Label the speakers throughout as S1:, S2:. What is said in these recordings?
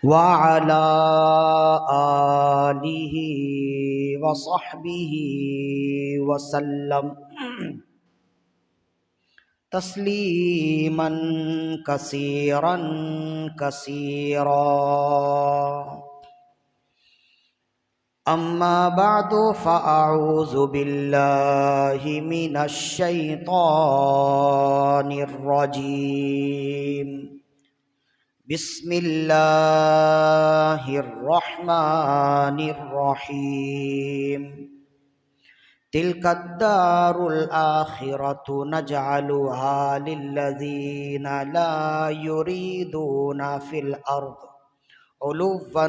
S1: وعلى آله وصحبه وسلم تسلیما کثیرا کثیرا اما بعد فاعوذ باللہ من الشیطان الرجیم بسم اللہ الرحمن الرحیم تلک الدار الآخرة نجعلها للذین لا یریدون فی الارض علوا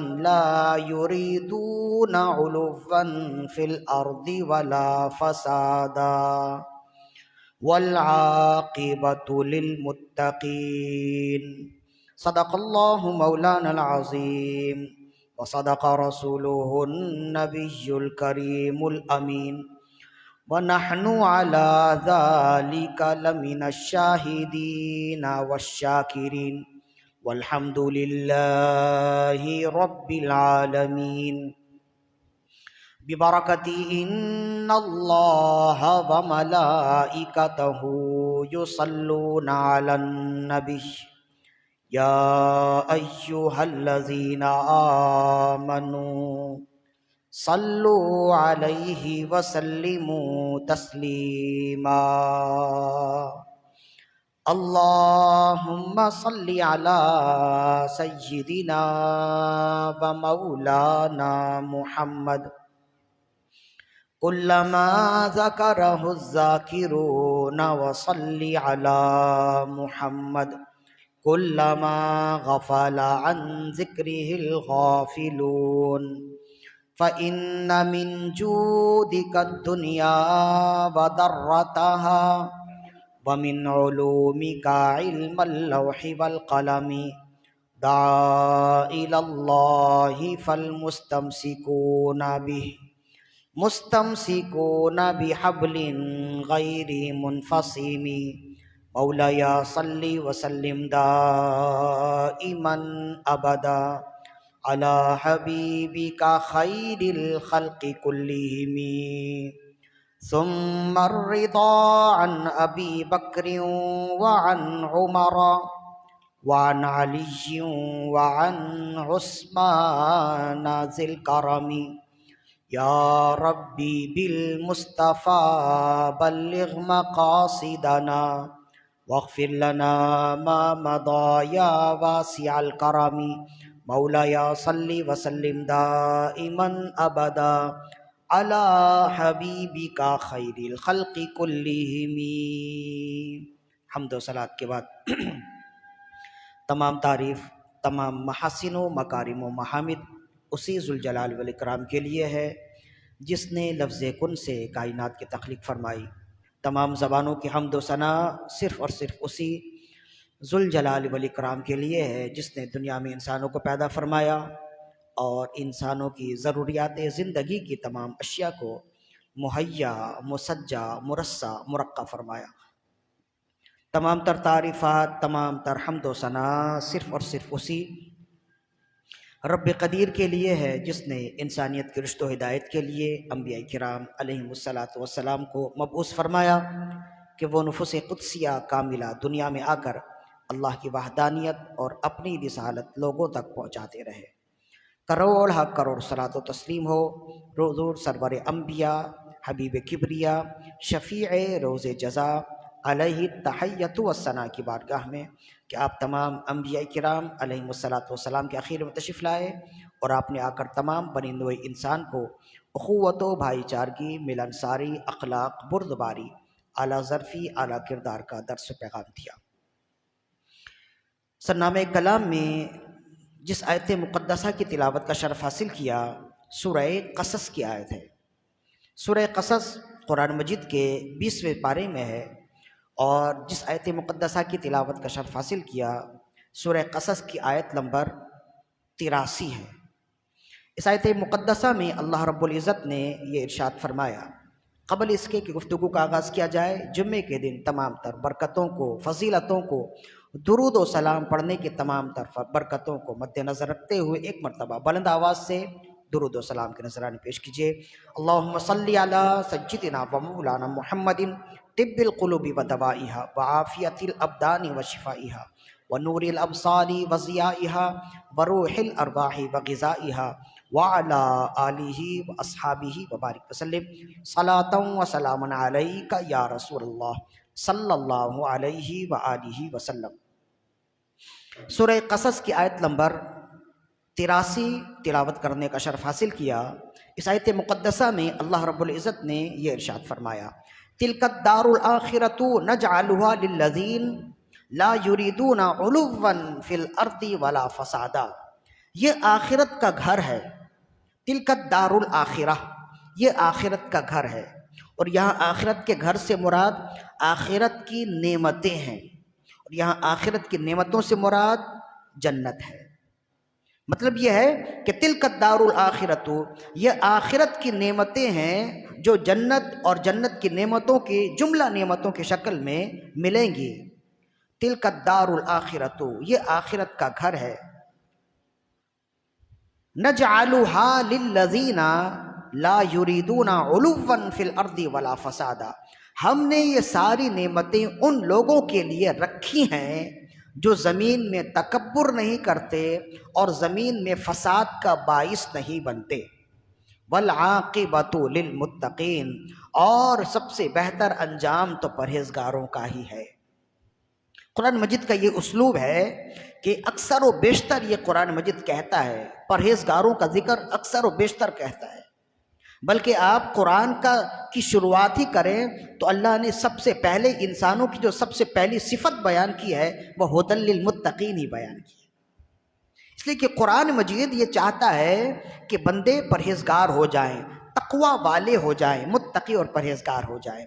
S1: فی الارض ولا فسادا والعاقبۃ للمتقین صدق اللہ مولانا العظیم وصدق رسولہ النبی الکریم الامین ونحن على ذلك لمن الشاہدین والشاکرین والحمد للہ رب العالمین ببرکت ان اللہ وملائکتہ یصلون علی النبی یا ایہا الذین آمنوا صلوا علیہ وسلموا تسلیما اللہم صل علی سیدنا و مولانا محمد کلما ذکرہ الذاکرون وصل علی محمد کلما غفل عن ذکرہ الغافلون فإن من جودك الدنيا وضرتها ومن علومك علم اللوح والقلم دعا إلى الله فالمستمسكون به مستمسكون بحبل غير منفصم مولاي صل وسلم دائما أبدا على حبيبك خير الخلق كلهم ثم الرضا عن أبي بكر وعن عمر وعن علي وعن عثمان ذي الكرم يا ربي بالمصطفى بلغ مقاصدنا واغفر لنا ما مضى يا واسع الكرم مولاي صل وسلم دائما ابدا على حبیبک خیر الخلق کلہم۔ حمد و صلات کے بعد تمام تعریف، تمام محاسن و مکارم و محامد اسی ذوالجلال والاکرام کے لیے ہے جس نے لفظ کن سے کائنات کی تخلیق فرمائی۔ تمام زبانوں کی حمد و ثنا صرف اور صرف اسی ذوالجلال والاکرام کے لیے ہے جس نے دنیا میں انسانوں کو پیدا فرمایا اور انسانوں کی ضروریات زندگی کی تمام اشیاء کو مہیا، مسجع، مرصع، مرقع فرمایا۔ تمام تر تعریفات، تمام تر حمد و ثنا صرف اور صرف اسی رب قدیر کے لیے ہے جس نے انسانیت کی رشد و ہدایت کے لیے انبیاء کرام علیہم الصلاۃ کو مبعوث فرمایا کہ وہ نفوس قدسیہ کاملہ دنیا میں آ کر اللہ کی وحدانیت اور اپنی رسالت لوگوں تک پہنچاتے رہے۔ کروڑ حق کروڑ صلاۃ و تسلیم ہو حضور سرور انبیاء، حبیب کبریا، شفیع روز جزا علیہ التحیۃ والثناء کی بارگاہ میں کہ آپ تمام انبیاء کرام علیہم الصلاۃ کے اخیر میں تشریف لائے اور آپ نے آ کر تمام بنندوئے انسان کو اخوت و بھائی چارگی، ملنساری، اخلاق، بردباری، اعلیٰ ظرفی، اعلیٰ کردار کا درس و پیغام دیا۔ سرنامہ کلام میں جس آیت مقدسہ کی تلاوت کا شرف حاصل کیا سورہ قصص کی آیت ہے۔ سورہ قصص قرآن مجید کے 20ویں پارے میں ہے اور جس آیت مقدسہ کی تلاوت کا شرف حاصل کیا سورہ قصص کی آیت نمبر 83 ہے۔ اس آیت مقدسہ میں اللہ رب العزت نے یہ ارشاد فرمایا، قبل اس کے کہ گفتگو کا آغاز کیا جائے، جمعے کے دن تمام تر برکتوں کو، فضیلتوں کو درود و سلام پڑھنے کی تمام طرف برکتوں کو مد نظر رکھتے ہوئے ایک مرتبہ بلند آواز سے درود و سلام کے نذرانے پیش کیجیے۔ اللہم صلی علی سیدنا و مولانا محمد طب القلوب و دوائها وعافیت الابدان و شفائها ونور الابصار و ضیائها وروح الارواح و غذائها وعلى آلہ و اصحابہ وبارک وسلم صلاۃ و سلام علیک یا رسول اللہ صلی اللہ علیہ وآلہ وسلم۔ سورہ قصص کی آیت نمبر 83 تلاوت کرنے کا شرف حاصل کیا۔ اس آیت مقدسہ میں اللہ رب العزت نے یہ ارشاد فرمایا، تلک الدار الآخرۃ نجعلها للذین لا یریدون علوا فی الارض ولا فسادا۔ یہ آخرت کا گھر ہے، تلک الدار الآخرہ، یہ آخرت کا گھر ہے، اور یہاں آخرت کے گھر سے مراد آخرت کی نعمتیں ہیں، اور یہاں آخرت کی نعمتوں سے مراد جنت ہے۔ مطلب یہ ہے کہ تلک الدار الآخرۃ، یہ آخرت کی نعمتیں ہیں جو جنت اور جنت کی نعمتوں کی جملہ نعمتوں کی شکل میں ملیں گی۔ تلک الدار الآخرۃ، یہ آخرت کا گھر ہے۔ نجعلها للذین لا یریدون علوا فی الارض ولا فسادا، ہم نے یہ ساری نعمتیں ان لوگوں کے لیے رکھی ہیں جو زمین میں تکبر نہیں کرتے اور زمین میں فساد کا باعث نہیں بنتے۔ والعاقبۃ للمتقین، اور سب سے بہتر انجام تو پرہیزگاروں کا ہی ہے۔ قرآن مجید کا یہ اسلوب ہے کہ اکثر و بیشتر یہ قرآن مجید کہتا ہے، پرہیزگاروں کا ذکر اکثر و بیشتر کہتا ہے، بلکہ آپ قرآن کی شروعات ہی کریں تو اللہ نے سب سے پہلے انسانوں کی جو سب سے پہلی صفت بیان کی ہے وہ ھدی للمتقین ہی بیان کی ہے۔ اس لیے کہ قرآن مجید یہ چاہتا ہے کہ بندے پرہیزگار ہو جائیں، تقوی والے ہو جائیں، متقی اور پرہیزگار ہو جائیں۔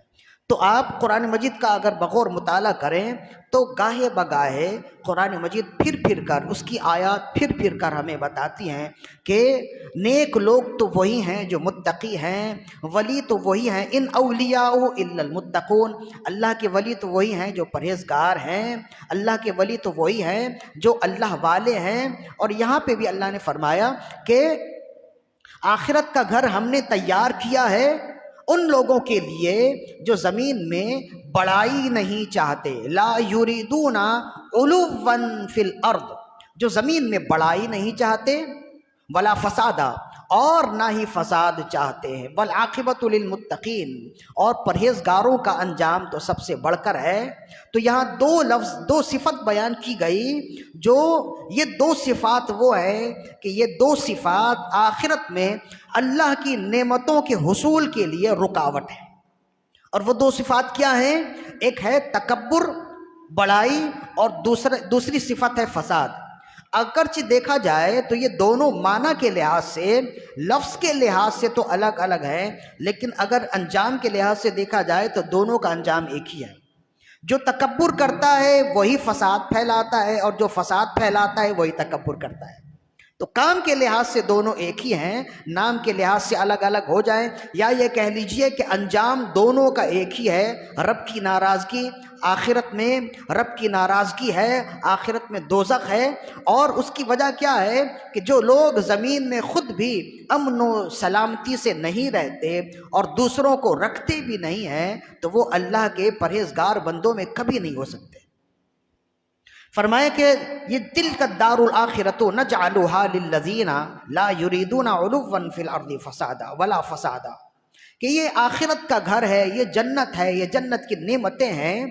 S1: تو آپ قرآن مجید کا اگر بغور مطالعہ کریں تو گاہے بگاہے قرآن مجید پھر کر اس کی آیات پھر کر ہمیں بتاتی ہیں کہ نیک لوگ تو وہی ہیں جو متقی ہیں، ولی تو وہی ہیں، ان اولیاء الا المتقون، اللہ کے ولی تو وہی ہیں جو پرہیزگار ہیں، اللہ کے ولی تو وہی ہیں جو اللہ والے ہیں۔ اور یہاں پہ بھی اللہ نے فرمایا کہ آخرت کا گھر ہم نے تیار کیا ہے ان لوگوں کے لیے جو زمین میں بڑائی نہیں چاہتے، لا یریدون علوا فی الارض، جو زمین میں بڑائی نہیں چاہتے، ولا فسادا، اور نہ ہی فساد چاہتے ہیں، والعاقبۃ للمتقین، اور پرہیزگاروں کا انجام تو سب سے بڑھ کر ہے۔ تو یہاں دو صفت بیان کی گئی، جو یہ دو صفات وہ ہیں کہ یہ دو صفات آخرت میں اللہ کی نعمتوں کے حصول کے لیے رکاوٹ ہے۔ اور وہ دو صفات کیا ہیں؟ ایک ہے تکبر، بڑائی، اور دوسری صفت ہے فساد۔ اگرچہ دیکھا جائے تو یہ دونوں معنی کے لحاظ سے، لفظ کے لحاظ سے تو الگ الگ ہیں، لیکن اگر انجام کے لحاظ سے دیکھا جائے تو دونوں کا انجام ایک ہی ہے۔ جو تکبر کرتا ہے وہی فساد پھیلاتا ہے، اور جو فساد پھیلاتا ہے وہی تکبر کرتا ہے۔ تو کام کے لحاظ سے دونوں ایک ہی ہیں، نام کے لحاظ سے الگ الگ ہو جائیں، یا یہ کہہ لیجئے کہ انجام دونوں کا ایک ہی ہے۔ رب کی ناراضگی آخرت میں، رب کی ناراضگی ہے آخرت میں دوزخ ہے۔ اور اس کی وجہ کیا ہے کہ جو لوگ زمین میں خود بھی امن و سلامتی سے نہیں رہتے اور دوسروں کو رکھتے بھی نہیں ہیں، تو وہ اللہ کے پرہیزگار بندوں میں کبھی نہیں ہو سکتے۔ فرمایا کہ یہ تلک الدار الآخرۃ نجعلها للذین لا یریدون علوا فی الارض فسادا ولا فسادا، کہ یہ آخرت کا گھر ہے، یہ جنت ہے، یہ جنت کی نعمتیں ہیں،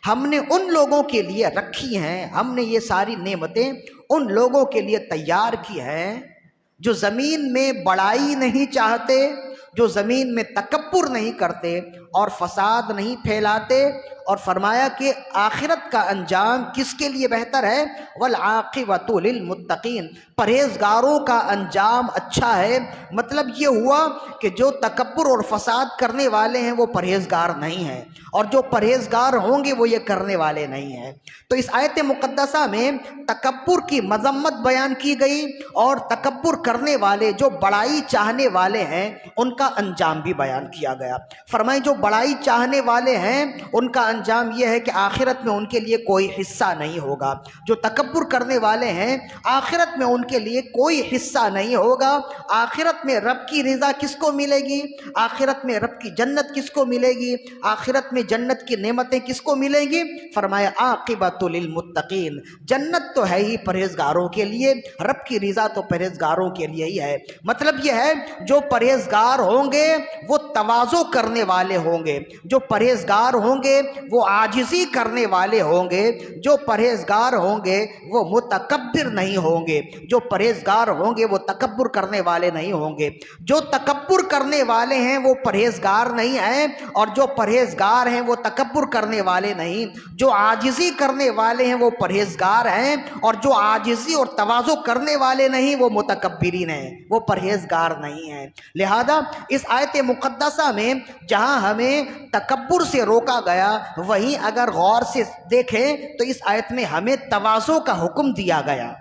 S1: ہم نے ان لوگوں کے لیے رکھی ہیں، ہم نے یہ ساری نعمتیں ان لوگوں کے لیے تیار کی ہیں جو زمین میں بڑائی نہیں چاہتے، جو زمین میں تکبر نہیں کرتے اور فساد نہیں پھیلاتے۔ اور فرمایا کہ آخرت کا انجام کس کے لیے بہتر ہے؟ والعاقبۃ للمتقین، پرہیزگاروں کا انجام اچھا ہے۔ مطلب یہ ہوا کہ جو تکبر اور فساد کرنے والے ہیں وہ پرہیزگار نہیں ہیں، اور جو پرہیزگار ہوں گے وہ یہ کرنے والے نہیں ہیں۔ تو اس آیت مقدسہ میں تکبر کی مذمت بیان کی گئی، اور تکبر کرنے والے جو بڑائی چاہنے والے ہیں ان کا انجام بھی بیان کیا گیا۔ فرمائیں جو بڑائی چاہنے والے ہیں ان کا انجام یہ ہے کہ آخرت میں ان کے لیے کوئی حصہ نہیں ہوگا۔ جو تکبر کرنے والے ہیں آخرت میں ان کے لیے کوئی حصہ نہیں ہوگا۔ آخرت میں رب کی رضا کس کو ملے گی؟ آخرت میں رب کی جنت کس کو ملے گی؟ آخرت میں جنت کی نعمتیں کس کو ملیں گی؟ فرمایا عاقبۃ للمتقین، جنت تو ہے ہی پرہیزگاروں کے لیے، رب کی رضا تو پرہیزگاروں کے لیے ہی ہے۔ مطلب یہ ہے جو پرہیزگار ہوں گے وہ تواضع کرنے والے ہوں گے، جو پرہیزگار ہوں گے وہ عاجزی کرنے والے ہوں گے، جو پرہیزگار ہوں گے وہ متکبر نہیں ہوں گے، جو پرہیزگار ہوں گے وہ تکبر کرنے والے نہیں ہوں گے۔ جو تکبر کرنے والے ہیں وہ پرہیزگار نہیں ہیں، اور جو پرہیزگار ہیں وہ تکبر کرنے والے نہیں۔ جو عاجزی کرنے والے ہیں وہ پرہیزگار ہیں، اور جو عاجزی اور تواضع کرنے والے نہیں وہ متکبرین ہیں، وہ پرہیزگار نہیں ہیں۔ لہذا اس آیت مقدسہ میں جہاں ہمیں تکبر سے روکا گیا، وہیں اگر غور سے دیکھیں تو اس آیت میں ہمیں تواضع کا حکم دیا گیا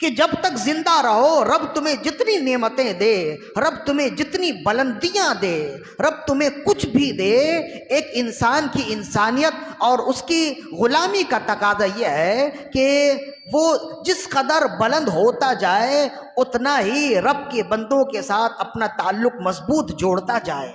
S1: کہ جب تک زندہ رہو رب تمہیں جتنی نعمتیں دے، رب تمہیں جتنی بلندیاں دے، رب تمہیں کچھ بھی دے، ایک انسان کی انسانیت اور اس کی غلامی کا تقاضا یہ ہے کہ وہ جس قدر بلند ہوتا جائے اتنا ہی رب کے بندوں کے ساتھ اپنا تعلق مضبوط جوڑتا جائے۔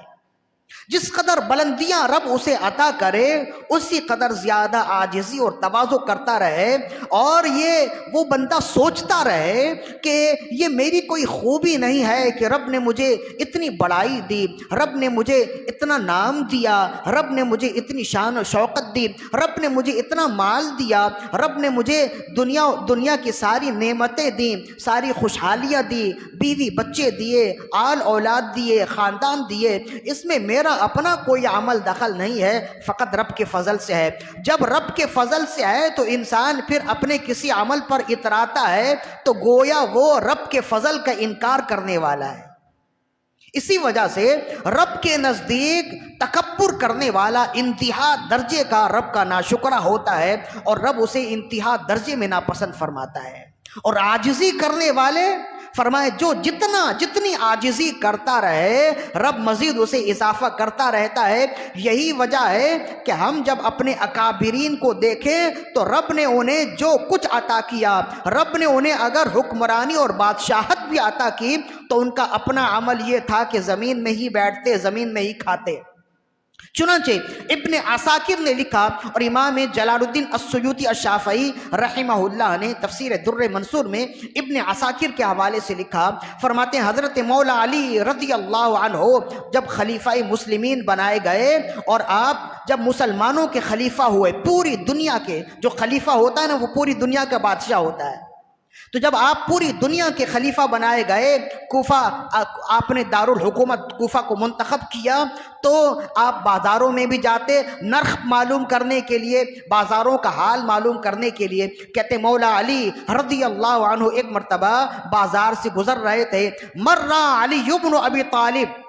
S1: جس قدر بلندیاں رب اسے عطا کرے اسی قدر زیادہ عاجزی اور تواضع کرتا رہے، اور یہ وہ بندہ سوچتا رہے کہ یہ میری کوئی خوبی نہیں ہے کہ رب نے مجھے اتنی بڑائی دی، رب نے مجھے اتنا نام دیا، رب نے مجھے اتنی شان و شوکت دی، رب نے مجھے اتنا مال دیا، رب نے مجھے دنیا کی ساری نعمتیں دیں، ساری خوشحالیاں دی، بیوی بچے دیے، آل اولاد دیے، خاندان دیے، اس میں میرا اپنا کوئی عمل دخل نہیں ہے، فقط رب کے فضل سے ہے۔ جب رب کے فضل سے ہے تو انسان پھر اپنے کسی عمل پر اتراتا ہے تو گویا وہ رب کے فضل کا انکار کرنے والا ہے۔ اسی وجہ سے رب کے نزدیک تکبر کرنے والا انتہا درجے کا رب کا ناشکرہ ہوتا ہے، اور رب اسے انتہا درجے میں ناپسند فرماتا ہے۔ اور عاجزی کرنے والے فرمائے جو جتنی عاجزی کرتا رہے رب مزید اسے اضافہ کرتا رہتا ہے۔ یہی وجہ ہے کہ ہم جب اپنے اکابرین کو دیکھیں تو رب نے انہیں جو کچھ عطا کیا، رب نے انہیں اگر حکمرانی اور بادشاہت بھی عطا کی تو ان کا اپنا عمل یہ تھا کہ زمین میں ہی بیٹھتے، زمین میں ہی کھاتے۔ چنانچہ ابن عساکر نے لکھا، اور امام جلال الدین السیوطی الشافعی رحمہ اللہ نے تفسیر در منصور میں ابن عساکر کے حوالے سے لکھا، فرماتے ہیں حضرت مولا علی رضی اللہ عنہ جب خلیفہ مسلمین بنائے گئے اور آپ جب مسلمانوں کے خلیفہ ہوئے، پوری دنیا کے، جو خلیفہ ہوتا ہے نا وہ پوری دنیا کا بادشاہ ہوتا ہے، تو جب آپ پوری دنیا کے خلیفہ بنائے گئے، کوفہ آپ نے دارالحکومت کوفہ کو منتخب کیا، تو آپ بازاروں میں بھی جاتے نرخ معلوم کرنے کے لیے، بازاروں کا حال معلوم کرنے کے لیے۔ کہتے مولا علی رضی اللہ عنہ ایک مرتبہ بازار سے گزر رہے تھے، مرہ علی ابن ابی طالب،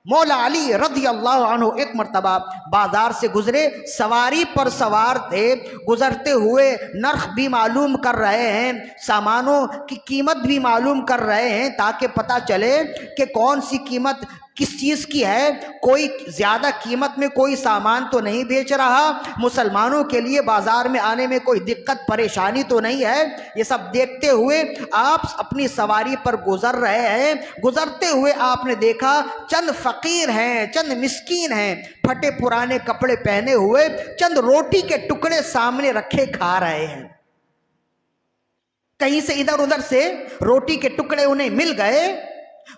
S1: مولا علی رضی اللہ عنہ ایک مرتبہ بازار سے گزرے، سواری پر سوار تھے، گزرتے ہوئے نرخ بھی معلوم کر رہے ہیں، سامانوں کی قیمت بھی معلوم کر رہے ہیں تاکہ پتہ چلے کہ کون سی قیمت کس چیز کی ہے، کوئی زیادہ قیمت میں کوئی سامان تو نہیں بیچ رہا، مسلمانوں کے لیے بازار میں آنے میں کوئی دقت پریشانی تو نہیں ہے۔ یہ سب دیکھتے ہوئے آپ اپنی سواری پر گزر رہے ہیں، گزرتے ہوئے آپ نے دیکھا چند فقیر ہیں، چند مسکین ہیں، پھٹے پرانے کپڑے پہنے ہوئے، چند روٹی کے ٹکڑے سامنے رکھے کھا رہے ہیں۔ کہیں سے ادھر ادھر سے روٹی کے ٹکڑے انہیں مل گئے،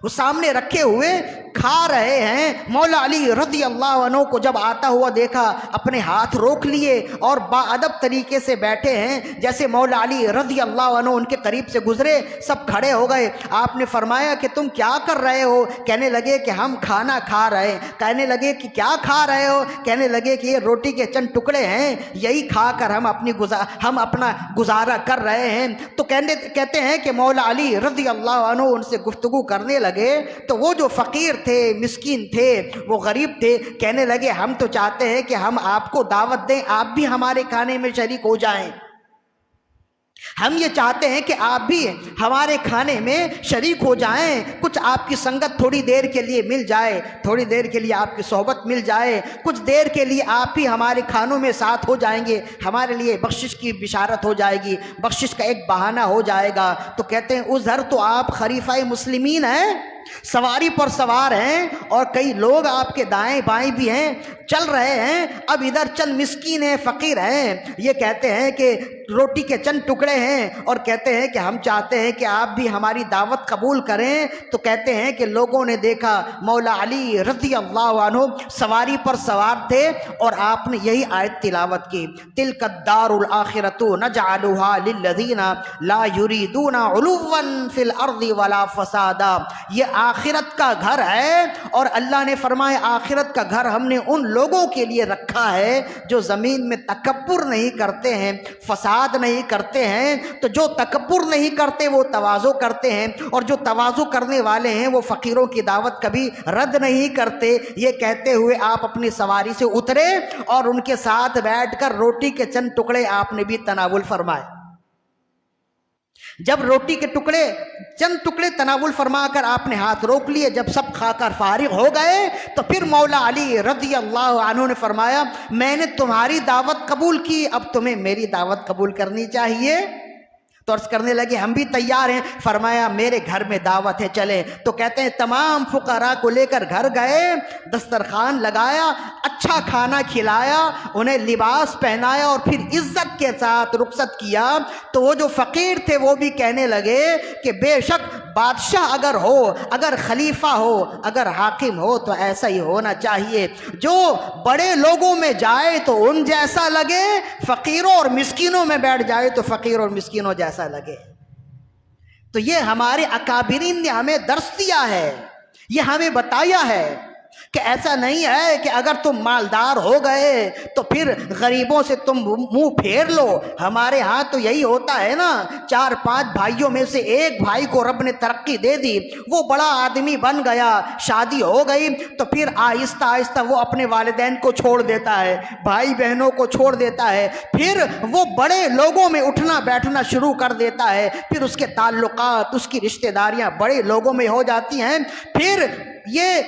S1: وہ سامنے رکھے ہوئے کھا رہے ہیں۔ مولا علی رضی اللہ عنہ کو جب آتا ہوا دیکھا، اپنے ہاتھ روک لیے اور باادب طریقے سے بیٹھے ہیں۔ جیسے مولا علی رضی اللہ عنہ ان کے قریب سے گزرے، سب کھڑے ہو گئے۔ آپ نے فرمایا کہ تم کیا کر رہے ہو؟ کہنے لگے کہ ہم کھانا کھا رہے ہیں۔ کہنے لگے کہ کیا کھا رہے ہو؟ کہنے لگے کہ یہ روٹی کے چند ٹکڑے ہیں، یہی کھا کر ہم اپنا گزارا کر رہے ہیں۔ تو کہتے ہیں کہ مولا علی رضی اللہ عنہ ان سے گفتگو کرنے لگے، تو وہ جو فقیر تھے، مسکین تھے، وہ غریب تھے، کہنے لگے ہم تو چاہتے ہیں کہ ہم آپ کو دعوت دیں، آپ بھی ہمارے کھانے میں شریک ہو جائیں۔ ہم یہ چاہتے ہیں کہ آپ بھی ہمارے کھانے میں شریک ہو جائیں، کچھ آپ کی سنگت تھوڑی دیر کے لیے مل جائے، تھوڑی دیر کے لیے آپ کی صحبت مل جائے، کچھ دیر کے لیے آپ بھی ہمارے کھانوں میں ساتھ ہو جائیں گے، ہمارے لیے بخشش کی بشارت ہو جائے گی، بخشش کا ایک بہانہ ہو جائے گا۔ تو کہتے ہیں عذر تو آپ خلیفہ مسلمین ہیں، سواری پر سوار ہیں، اور کئی لوگ آپ کے دائیں بائیں بھی ہیں، چل رہے ہیں، اب ادھر چند مسکین ہیں، فقیر ہیں، یہ کہتے ہیں کہ روٹی کے چند ٹکڑے ہیں، اور کہتے ہیں کہ ہم چاہتے ہیں کہ آپ بھی ہماری دعوت قبول کریں۔ تو کہتے ہیں کہ لوگوں نے دیکھا مولا علی رضی اللہ عنہ سواری پر سوار تھے، اور آپ نے یہی آیت تلاوت کی، تلک الدار الآخرۃ نجعلها للذین لا یریدون علوا فی الارض ولا فسادا، یہ آخرت کا گھر ہے، اور اللہ نے فرمایا آخرت کا گھر ہم نے ان لوگوں کے لیے رکھا ہے جو زمین میں تکبر نہیں کرتے ہیں، فساد نہیں کرتے ہیں۔ تو جو تکبر نہیں کرتے وہ تواضع کرتے ہیں، اور جو تواضع کرنے والے ہیں وہ فقیروں کی دعوت کبھی رد نہیں کرتے۔ یہ کہتے ہوئے آپ اپنی سواری سے اترے، اور ان کے ساتھ بیٹھ کر روٹی کے چند ٹکڑے آپ نے بھی تناول فرمائے۔ جب روٹی کے ٹکڑے چند ٹکڑے تناول فرما کر آپ نے ہاتھ روک لیے، جب سب کھا کر فارغ ہو گئے، تو پھر مولا علی رضی اللہ عنہ نے فرمایا میں نے تمہاری دعوت قبول کی، اب تمہیں میری دعوت قبول کرنی چاہیے۔ تو عرض کرنے لگے ہم بھی تیار ہیں۔ فرمایا میرے گھر میں دعوت ہے، چلیں۔ تو کہتے ہیں تمام فقراء کو لے کر گھر گئے، دسترخوان لگایا، اچھا کھانا کھلایا، انہیں لباس پہنایا، اور پھر عزت کے ساتھ رخصت کیا۔ تو وہ جو فقیر تھے وہ بھی کہنے لگے کہ بے شک بادشاہ اگر ہو، اگر خلیفہ ہو، اگر حاکم ہو تو ایسا ہی ہونا چاہیے، جو بڑے لوگوں میں جائے تو ان جیسا لگے، فقیروں اور مسکینوں میں بیٹھ جائے تو فقیر اور مسکینوں جیسا لگے۔ تو یہ ہمارے اکابرین نے ہمیں درس دیا ہے، یہ ہمیں بتایا ہے کہ ایسا نہیں ہے کہ اگر تم مالدار ہو گئے تو پھر غریبوں سے تم منہ پھیر لو۔ ہمارے ہاں تو یہی ہوتا ہے نا، 4-5 بھائیوں میں سے ایک بھائی کو رب نے ترقی دے دی، وہ بڑا آدمی بن گیا، شادی ہو گئی، تو پھر آہستہ آہستہ وہ اپنے والدین کو چھوڑ دیتا ہے، بھائی بہنوں کو چھوڑ دیتا ہے، پھر وہ بڑے لوگوں میں اٹھنا بیٹھنا شروع کر دیتا ہے، پھر اس کے تعلقات، اس کی رشتہ داریاں بڑے لوگوں میں ہو جاتی ہیں، پھر یہ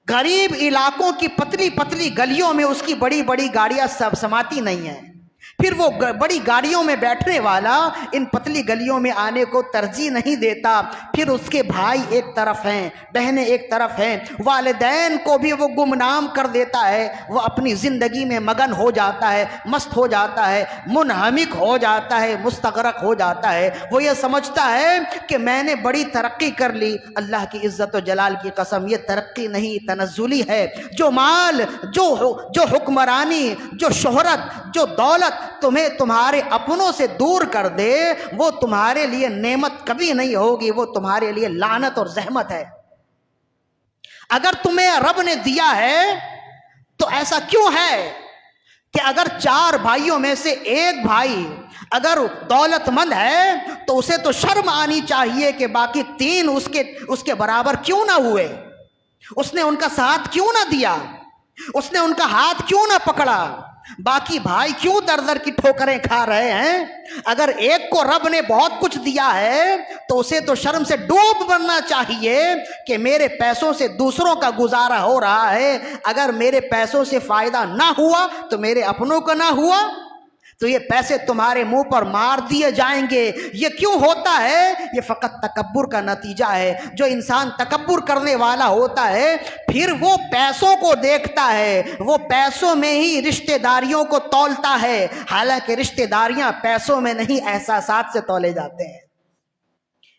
S1: غریب علاقوں کی پتلی پتلی گلیوں میں اس کی بڑی بڑی گاڑیاں سماتی نہیں ہیں، پھر وہ بڑی گاڑیوں میں بیٹھنے والا ان پتلی گلیوں میں آنے کو ترجیح نہیں دیتا۔ پھر اس کے بھائی ایک طرف ہیں، بہنیں ایک طرف ہیں، والدین کو بھی وہ گمنام کر دیتا ہے، وہ اپنی زندگی میں مگن ہو جاتا ہے، مست ہو جاتا ہے، منہمک ہو جاتا ہے، مستغرق ہو جاتا ہے۔ وہ یہ سمجھتا ہے کہ میں نے بڑی ترقی کر لی۔ اللہ کی عزت و جلال کی قسم، یہ ترقی نہیں، تنزلی ہے۔ جو مال، جو حکمرانی، جو شہرت، جو دولت تمہیں تمہارے اپنوں سے دور کر دے، وہ تمہارے لیے نعمت کبھی نہیں ہوگی، وہ تمہارے لیے لعنت اور زحمت ہے۔ اگر تمہیں رب نے دیا ہے تو ایسا کیوں ہے کہ اگر 4 بھائیوں میں سے ایک بھائی اگر دولت مند ہے تو اسے تو شرم آنی چاہیے کہ باقی 3 اس کے برابر کیوں نہ ہوئے، اس نے ان کا ساتھ کیوں نہ دیا، اس نے ان کا ہاتھ کیوں نہ پکڑا، باقی بھائی کیوں در در کی ٹھوکریں کھا رہے ہیں۔ اگر ایک کو رب نے بہت کچھ دیا ہے تو اسے تو شرم سے ڈوب مرنا چاہیے کہ میرے پیسوں سے دوسروں کا گزارا ہو رہا ہے، اگر میرے پیسوں سے فائدہ نہ ہوا تو میرے اپنوں کا نہ ہوا تو یہ پیسے تمہارے منہ پر مار دیے جائیں گے۔ یہ کیوں ہوتا ہے؟ یہ فقط تکبر کا نتیجہ ہے۔ جو انسان تکبر کرنے والا ہوتا ہے پھر وہ پیسوں کو دیکھتا ہے، وہ پیسوں میں ہی رشتہ داریوں کو تولتا ہے، حالانکہ رشتہ داریاں پیسوں میں نہیں احساسات سے تولے جاتے ہیں۔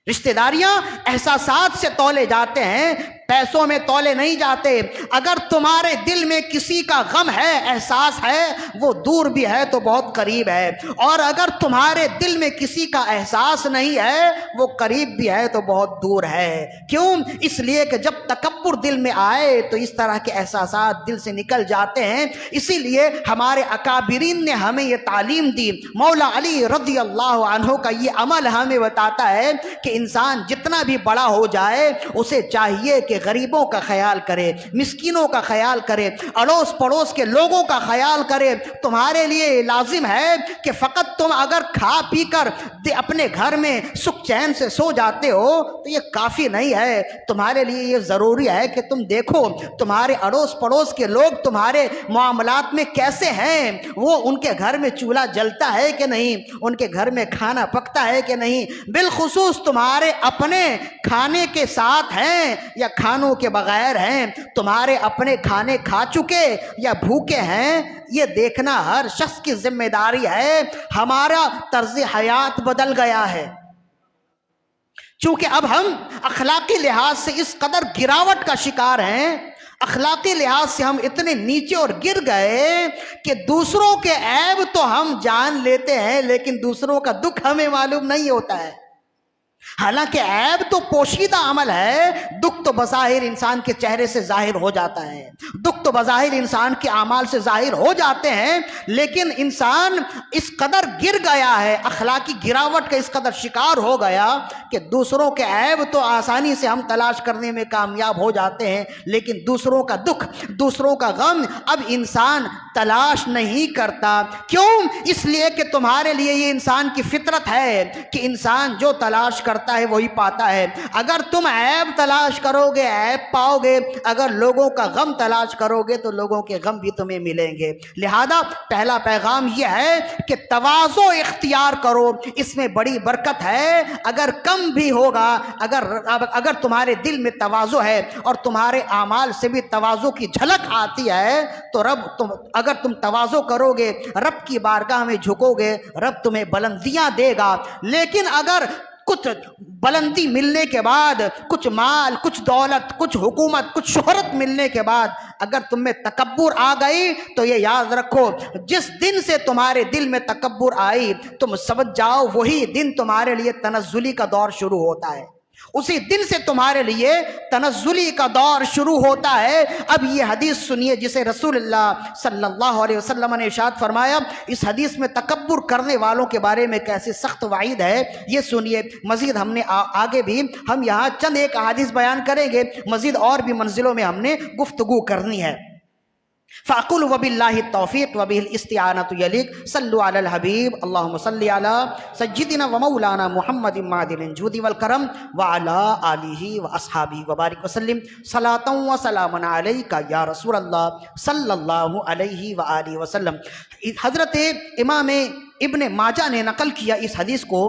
S1: رشتہ داریاں احساسات سے تولے جاتے ہیں، پیسوں میں تولے نہیں جاتے۔ اگر تمہارے دل میں کسی کا غم ہے، احساس ہے، وہ دور بھی ہے تو بہت قریب ہے، اور اگر تمہارے دل میں کسی کا احساس نہیں ہے، وہ قریب بھی ہے تو بہت دور ہے۔ کیوں؟ اس لیے کہ جب تکبر دل میں آئے تو اس طرح کے احساسات دل سے نکل جاتے ہیں۔ اسی لیے ہمارے اکابرین نے ہمیں یہ تعلیم دی۔ مولا علی رضی اللہ عنہ کا یہ عمل ہمیں بتاتا ہے کہ انسان جتنا بھی بڑا ہو جائے اسے چاہیے کہ غریبوں کا خیال کرے، مسکینوں کا خیال کرے، اڑوس پڑوس کے لوگوں کا خیال کرے۔ تمہارے لیے لازم ہے کہ فقط تم اگر کھا پی کر اپنے گھر میں سکھ چین سے سو جاتے ہو تو یہ کافی نہیں ہے، تمہارے لیے یہ ضروری ہے کہ تم دیکھو تمہارے اڑوس پڑوس کے لوگ تمہارے معاملات میں کیسے ہیں، وہ ان کے گھر میں چولہا جلتا ہے کہ نہیں، ان کے گھر میں کھانا پکتا ہے کہ نہیں، بالخصوص تمہارے اپنے کھانے کے ساتھ ہیں یا کھانوں کے بغیر ہیں، تمہارے اپنے کھانے کھا چکے یا بھوکے ہیں، یہ دیکھنا ہر شخص کی ذمہ داری ہے۔ ہمارا طرز حیات بدل گیا ہے، چونکہ اب ہم اخلاقی لحاظ سے اس قدر گراوٹ کا شکار ہیں، اخلاقی لحاظ سے ہم اتنے نیچے اور گر گئے کہ دوسروں کے عیب تو ہم جان لیتے ہیں لیکن دوسروں کا دکھ ہمیں معلوم نہیں ہوتا ہے۔ حالانکہ عیب تو پوشیدہ عمل ہے، دکھ تو بظاہر انسان کے چہرے سے ظاہر ہو جاتا ہے، دکھ تو بظاہر انسان کے اعمال سے ظاہر ہو جاتے ہیں، لیکن انسان اس قدر گر گیا ہے، اخلاقی گراوٹ کا اس قدر شکار ہو گیا کہ دوسروں کے عیب تو آسانی سے ہم تلاش کرنے میں کامیاب ہو جاتے ہیں، لیکن دوسروں کا دکھ، دوسروں کا غم اب انسان تلاش نہیں کرتا۔ کیوں؟ اس لیے کہ تمہارے لیے یہ انسان کی فطرت ہے کہ انسان جو تلاش کرتا ہے وہی پاتا ہے۔ اگر تم عیب تلاش کرو گے عیب پاؤ گے، اگر لوگوں کا غم تلاش کرو گے تو لوگوں کے غم بھی تمہیں ملیں گے۔ لہذا پہلا پیغام یہ ہے کہ تواضع اختیار کرو، اس میں بڑی برکت ہے۔ اگر کم بھی ہوگا، اگر تمہارے دل میں تواضع ہے اور تمہارے اعمال سے بھی تواضع کی جھلک آتی ہے تو اگر تم تواضع کرو گے، رب کی بارگاہ میں جھکو گے، رب تمہیں بلندیاں دے گا۔ لیکن اگر کچھ بلندی ملنے کے بعد، کچھ مال، کچھ دولت، کچھ حکومت، کچھ شہرت ملنے کے بعد اگر تم میں تکبر آ گئی تو یہ یاد رکھو، جس دن سے تمہارے دل میں تکبر آئی تم سمجھ جاؤ وہی دن تمہارے لیے تنزلی کا دور شروع ہوتا ہے، اسی دن سے تمہارے لیے تنزلی کا دور شروع ہوتا ہے۔ اب یہ حدیث سنیے جسے رسول اللہ صلی اللہ علیہ وسلم نے ارشاد فرمایا، اس حدیث میں تکبر کرنے والوں کے بارے میں کیسے سخت وعید ہے یہ سنیے۔ مزید ہم نے آگے بھی ہم یہاں چند ایک احادیث بیان کریں گے، مزید اور بھی منزلوں میں ہم نے گفتگو کرنی ہے۔ فَأَقُولُ وَبِاللَّهِ التَّوْفِيقُ وَبِهِ الِاسْتِعَانَةُ يَلِيقُ صلوا علی الحبیب اللہم صلی علی سیدنا ومولانا محمد معدن الجود والکرم وعلی آلہ واصحابہ وبارک وسلم صلاۃ وسلام علیک یا رسول اللہ صلی اللہ علیہ وآلہ وسلم۔ حضرت امام ابن ماجہ نے نقل کیا اس حدیث کو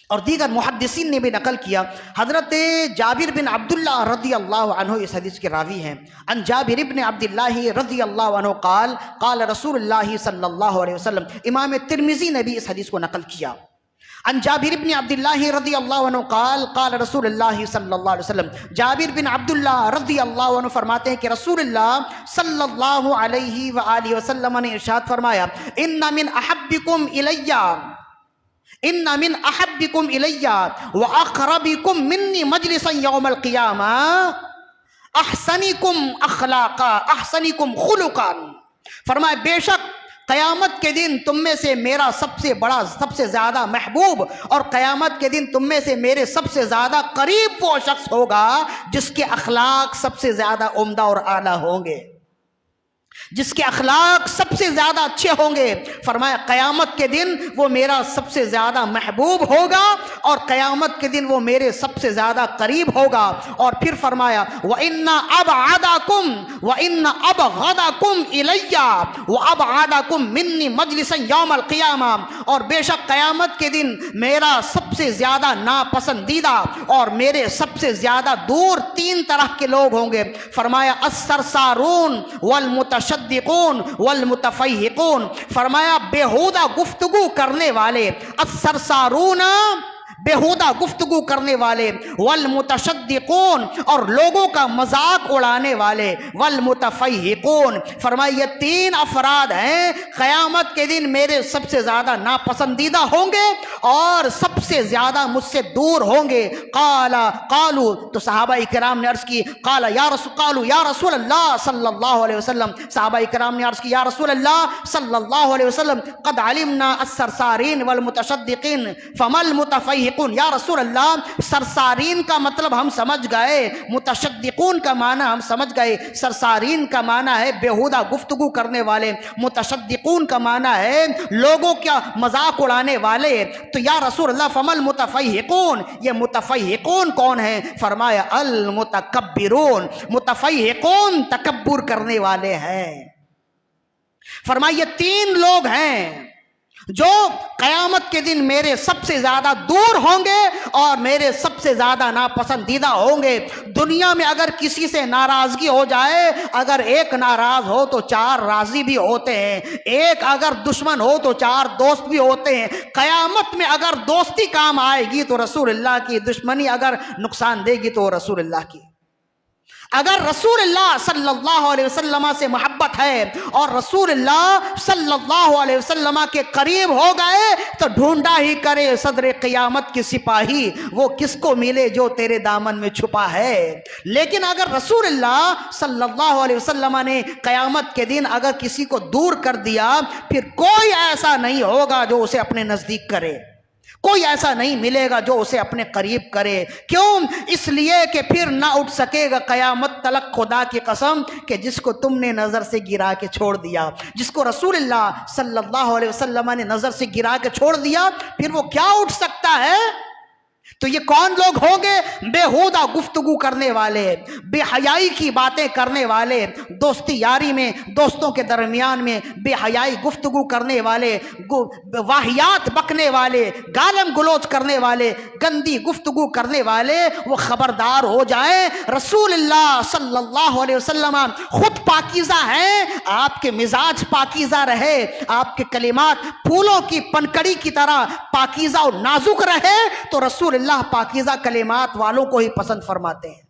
S1: اور دیگر محدثین نے بھی نقل کیا۔ حضرت جابر بن عبداللہ رضی اللہ عنہ اس حدیث کے راوی ہیں۔ عن جابر بن عبداللہ رضی اللہ عنہ قال قال رسول اللہ صلی اللہ علیہ وسلم۔ امام ترمذی نے بھی اس حدیث کو نقل کیا۔ عن جابر بن عبداللہ رضی اللہ عنہ قال قال رسول اللہ صلی اللہ علیہ وسلم۔ جابر بن عبداللہ رضی اللہ عنہ فرماتے ہیں کہ رسول اللہ صلی اللہ علیہ وآلہ وسلم نے ارشاد فرمایا، ان من احبکم الیہ واقربکم منی مجلسا یوم القیامہ احسنکم اخلاقا احسنکم خلقا۔ فرمایا بے شک قیامت کے دن تم میں سے میرا سب سے زیادہ محبوب اور قیامت کے دن تم میں سے میرے سب سے زیادہ قریب وہ شخص ہوگا جس کے اخلاق سب سے زیادہ عمدہ اور اعلیٰ ہوں گے، جس کے اخلاق سب سے زیادہ اچھے ہوں گے۔ فرمایا قیامت کے دن وہ میرا سب سے زیادہ محبوب ہوگا اور قیامت کے دن وہ میرے سب سے زیادہ قریب ہوگا۔ اور پھر فرمایا وَإِنَّ أَبْغَضَكُمْ إِلَيَّ وَأَبْعَدَكُمْ مِنِّي مَجْلِسًا يَوْمَ الْقِيَامَةِ۔ اور بے شک قیامت کے دن میرا سب سے زیادہ ناپسندیدہ اور میرے سب سے زیادہ دور تین طرح کے لوگ ہوں گے۔ فرمایا السرسارون والمتشدقون والمتفیہقون۔ فرمایا بیہودہ گفتگو کرنے والے، السرسارون بیہودہ گفتگو کرنے والے، والمتشدقون اور لوگوں کا مذاق اڑانے والے، والمتفیہقون۔ فرمایا یہ تین افراد ہیں قیامت کے دن میرے سب سے زیادہ ناپسندیدہ ہوں گے اور سب سے زیادہ مجھ سے دور ہوں گے۔ قالوا تو صحابہ کرام نے عرض کی قالوا یا رسول اللہ صلی اللہ علیہ وسلم۔ صحابہ کرام نے عرض کی یا رسول اللہ صلی اللہ علیہ وسلم قد علمنا السرسارین والمتشدقین فما المتفیہقین متفیقون، یا رسول اللہ سرسارین کا مطلب ہم سمجھ گئے، متشدقون کا معنی ہم سمجھ گئے، سرسارین کا معنی ہے بیہودہ گفتگو کرنے والے، متشدقون کا معنی ہے لوگوں کا مذاق اڑانے والے، تو یا رسول اللہ فمل متفیقون، یہ متفیقون کون ہیں؟ فرمایا المتکبرون، متفیقون تکبر کرنے والے ہیں۔ فرمایا یہ تین لوگ ہیں جو قیامت کے دن میرے سب سے زیادہ دور ہوں گے اور میرے سب سے زیادہ ناپسندیدہ ہوں گے۔ دنیا میں اگر کسی سے ناراضگی ہو جائے، اگر ایک ناراض ہو تو چار راضی بھی ہوتے ہیں، ایک اگر دشمن ہو تو چار دوست بھی ہوتے ہیں۔ قیامت میں اگر دوستی کام آئے گی تو رسول اللہ کی، دشمنی اگر نقصان دے گی تو رسول اللہ کی۔ اگر رسول اللہ صلی اللہ علیہ وسلم سے محبت ہے اور رسول اللہ صلی اللہ علیہ وسلم کے قریب ہو گئے تو ڈھونڈا ہی کرے صدر قیامت کی سپاہی، وہ کس کو ملے جو تیرے دامن میں چھپا ہے۔ لیکن اگر رسول اللہ صلی اللہ علیہ وسلم نے قیامت کے دن اگر کسی کو دور کر دیا، پھر کوئی ایسا نہیں ہوگا جو اسے اپنے نزدیک کرے، کوئی ایسا نہیں ملے گا جو اسے اپنے قریب کرے۔ کیوں؟ اس لیے کہ پھر نہ اٹھ سکے گا قیامت تلک، خدا کی قسم، کہ جس کو تم نے نظر سے گرا کے چھوڑ دیا، جس کو رسول اللہ صلی اللہ علیہ وسلم نے نظر سے گرا کے چھوڑ دیا، پھر وہ کیا اٹھ سکتا ہے؟ تو یہ کون لوگ ہوں گے؟ بیہودہ گفتگو کرنے والے، بے حیائی کی باتیں کرنے والے، دوستی یاری میں دوستوں کے درمیان میں بے حیائی گفتگو کرنے والے، واہیات بکنے والے، گالم گلوچ کرنے والے، گندی گفتگو کرنے والے، وہ خبردار ہو جائیں۔ رسول اللہ صلی اللہ علیہ وسلم خود پاکیزہ ہیں، آپ کے مزاج پاکیزہ رہے، آپ کے کلمات پھولوں کی پنکڑی کی طرح پاکیزہ اور نازک رہے، تو رسول اللہ پاکیزہ کلمات والوں کو ہی پسند فرماتے ہیں۔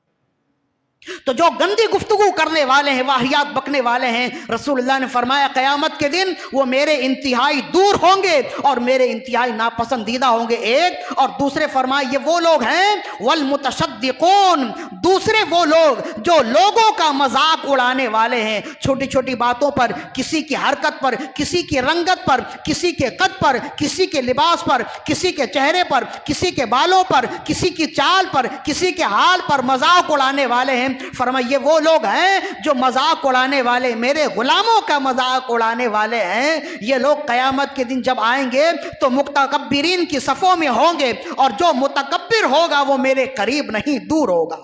S1: تو جو گندی گفتگو کرنے والے ہیں، واہیات بکنے والے ہیں، رسول اللہ نے فرمایا قیامت کے دن وہ میرے انتہائی دور ہوں گے اور میرے انتہائی ناپسندیدہ ہوں گے، ایک۔ اور دوسرے فرمایا یہ وہ لوگ ہیں والمتشدقون، دوسرے وہ لوگ جو لوگوں کا مذاق اڑانے والے ہیں، چھوٹی چھوٹی باتوں پر، کسی کی حرکت پر، کسی کی رنگت پر، کسی کے قد پر، کسی کے لباس پر، کسی کے چہرے پر، کسی کے بالوں پر، کسی کی چال پر، کسی کے حال پر مذاق اڑانے والے ہیں۔ فرمایا یہ وہ لوگ ہیں جو مذاق اڑانے والے، میرے غلاموں کا مذاق اڑانے والے ہیں۔ یہ لوگ قیامت کے دن جب آئیں گے تو متکبرین کی صفوں میں ہوں گے، اور جو متکبر ہوگا وہ میرے قریب نہیں، دور ہوگا۔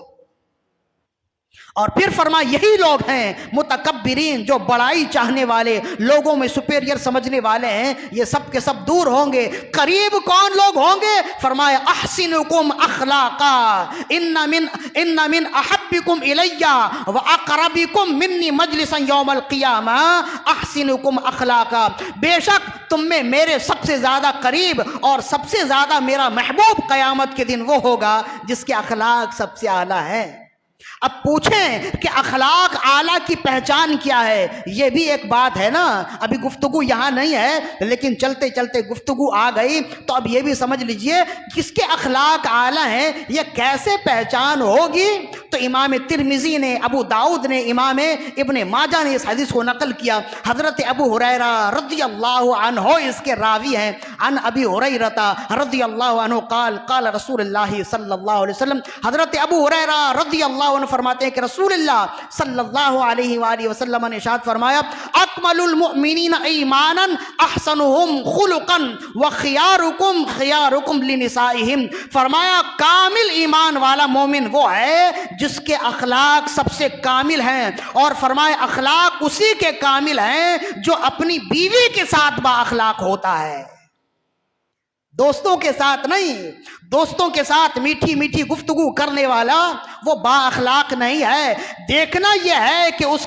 S1: اور پھر فرمایا یہی لوگ ہیں متکبرین، جو بڑائی چاہنے والے، لوگوں میں سپیریئر سمجھنے والے ہیں، یہ سب کے سب دور ہوں گے۔ قریب کون لوگ ہوں گے؟ فرمایا اخلاقا ان من احبکم الی واقربکم منی مجلسا یوم القیامہ احسنکم اخلاقا، بے شک تم میں میرے سب سے زیادہ قریب اور سب سے زیادہ میرا محبوب قیامت کے دن وہ ہوگا جس کے اخلاق سب سے اعلیٰ ہیں۔ اب پوچھیں کہ اخلاق اعلیٰ کی پہچان کیا ہے؟ یہ بھی ایک بات ہے نا، ابھی گفتگو یہاں نہیں ہے لیکن چلتے چلتے گفتگو آ گئی، تو اب یہ بھی سمجھ لیجئے کس کے اخلاق اعلیٰ ہیں، یہ کیسے پہچان ہوگی؟ تو امام ترمذی نے، ابو داؤد نے، امام ابن ماجہ نے اس حدیث کو نقل کیا۔ حضرت ابو ہریرہ رضی اللہ عنہ اس کے راوی ہیں، عن ابی ہریرہ رضی اللہ عنہ قال قال رسول اللہ صلی اللہ علیہ وسلم، حضرت ابو ہریرہ رضی اللہ عنہ فرماتے ہیں کہ رسول اللہ صلی اللہ علیہ وآلہ وسلم نے ارشاد فرمایا اکمل المؤمنین ایمانا احسنهم خلقا وخیارکم خیارکم لنسائہم، فرمایا کامل ایمان والا مومن وہ ہے جس کے اخلاق سب سے کامل ہیں، اور فرمایا اخلاق اسی کے کامل ہیں جو اپنی بیوی کے ساتھ با اخلاق ہوتا ہے، دوستوں کے ساتھ نہیں۔ دوستوں کے ساتھ میٹھی میٹھی گفتگو کرنے والا وہ با اخلاق نہیں ہے۔ دیکھنا یہ ہے کہ اس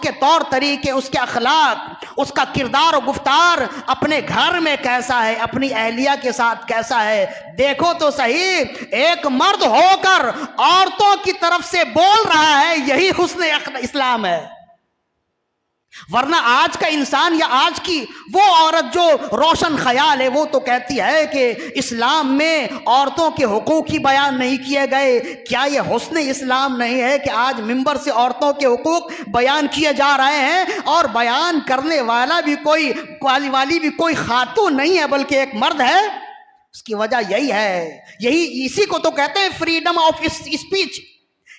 S1: کے طور طریقے، اس کے اخلاق، اس کا کردار و گفتار اپنے گھر میں کیسا ہے، اپنی اہلیہ کے ساتھ کیسا ہے۔ دیکھو تو صحیح، ایک مرد ہو کر عورتوں کی طرف سے بول رہا ہے، یہی حسن اسلام ہے۔ ورنہ آج کا انسان یا آج کی وہ عورت جو روشن خیال ہے وہ تو کہتی ہے کہ اسلام میں عورتوں کے حقوق ہی بیان نہیں کیے گئے۔ کیا یہ حسن اسلام نہیں ہے کہ آج ممبر سے عورتوں کے حقوق بیان کیے جا رہے ہیں، اور بیان کرنے والا بھی کوئی خاتون نہیں ہے بلکہ ایک مرد ہے؟ اس کی وجہ یہی ہے، اسی کو تو کہتے ہیں فریڈم آف اسپیچ،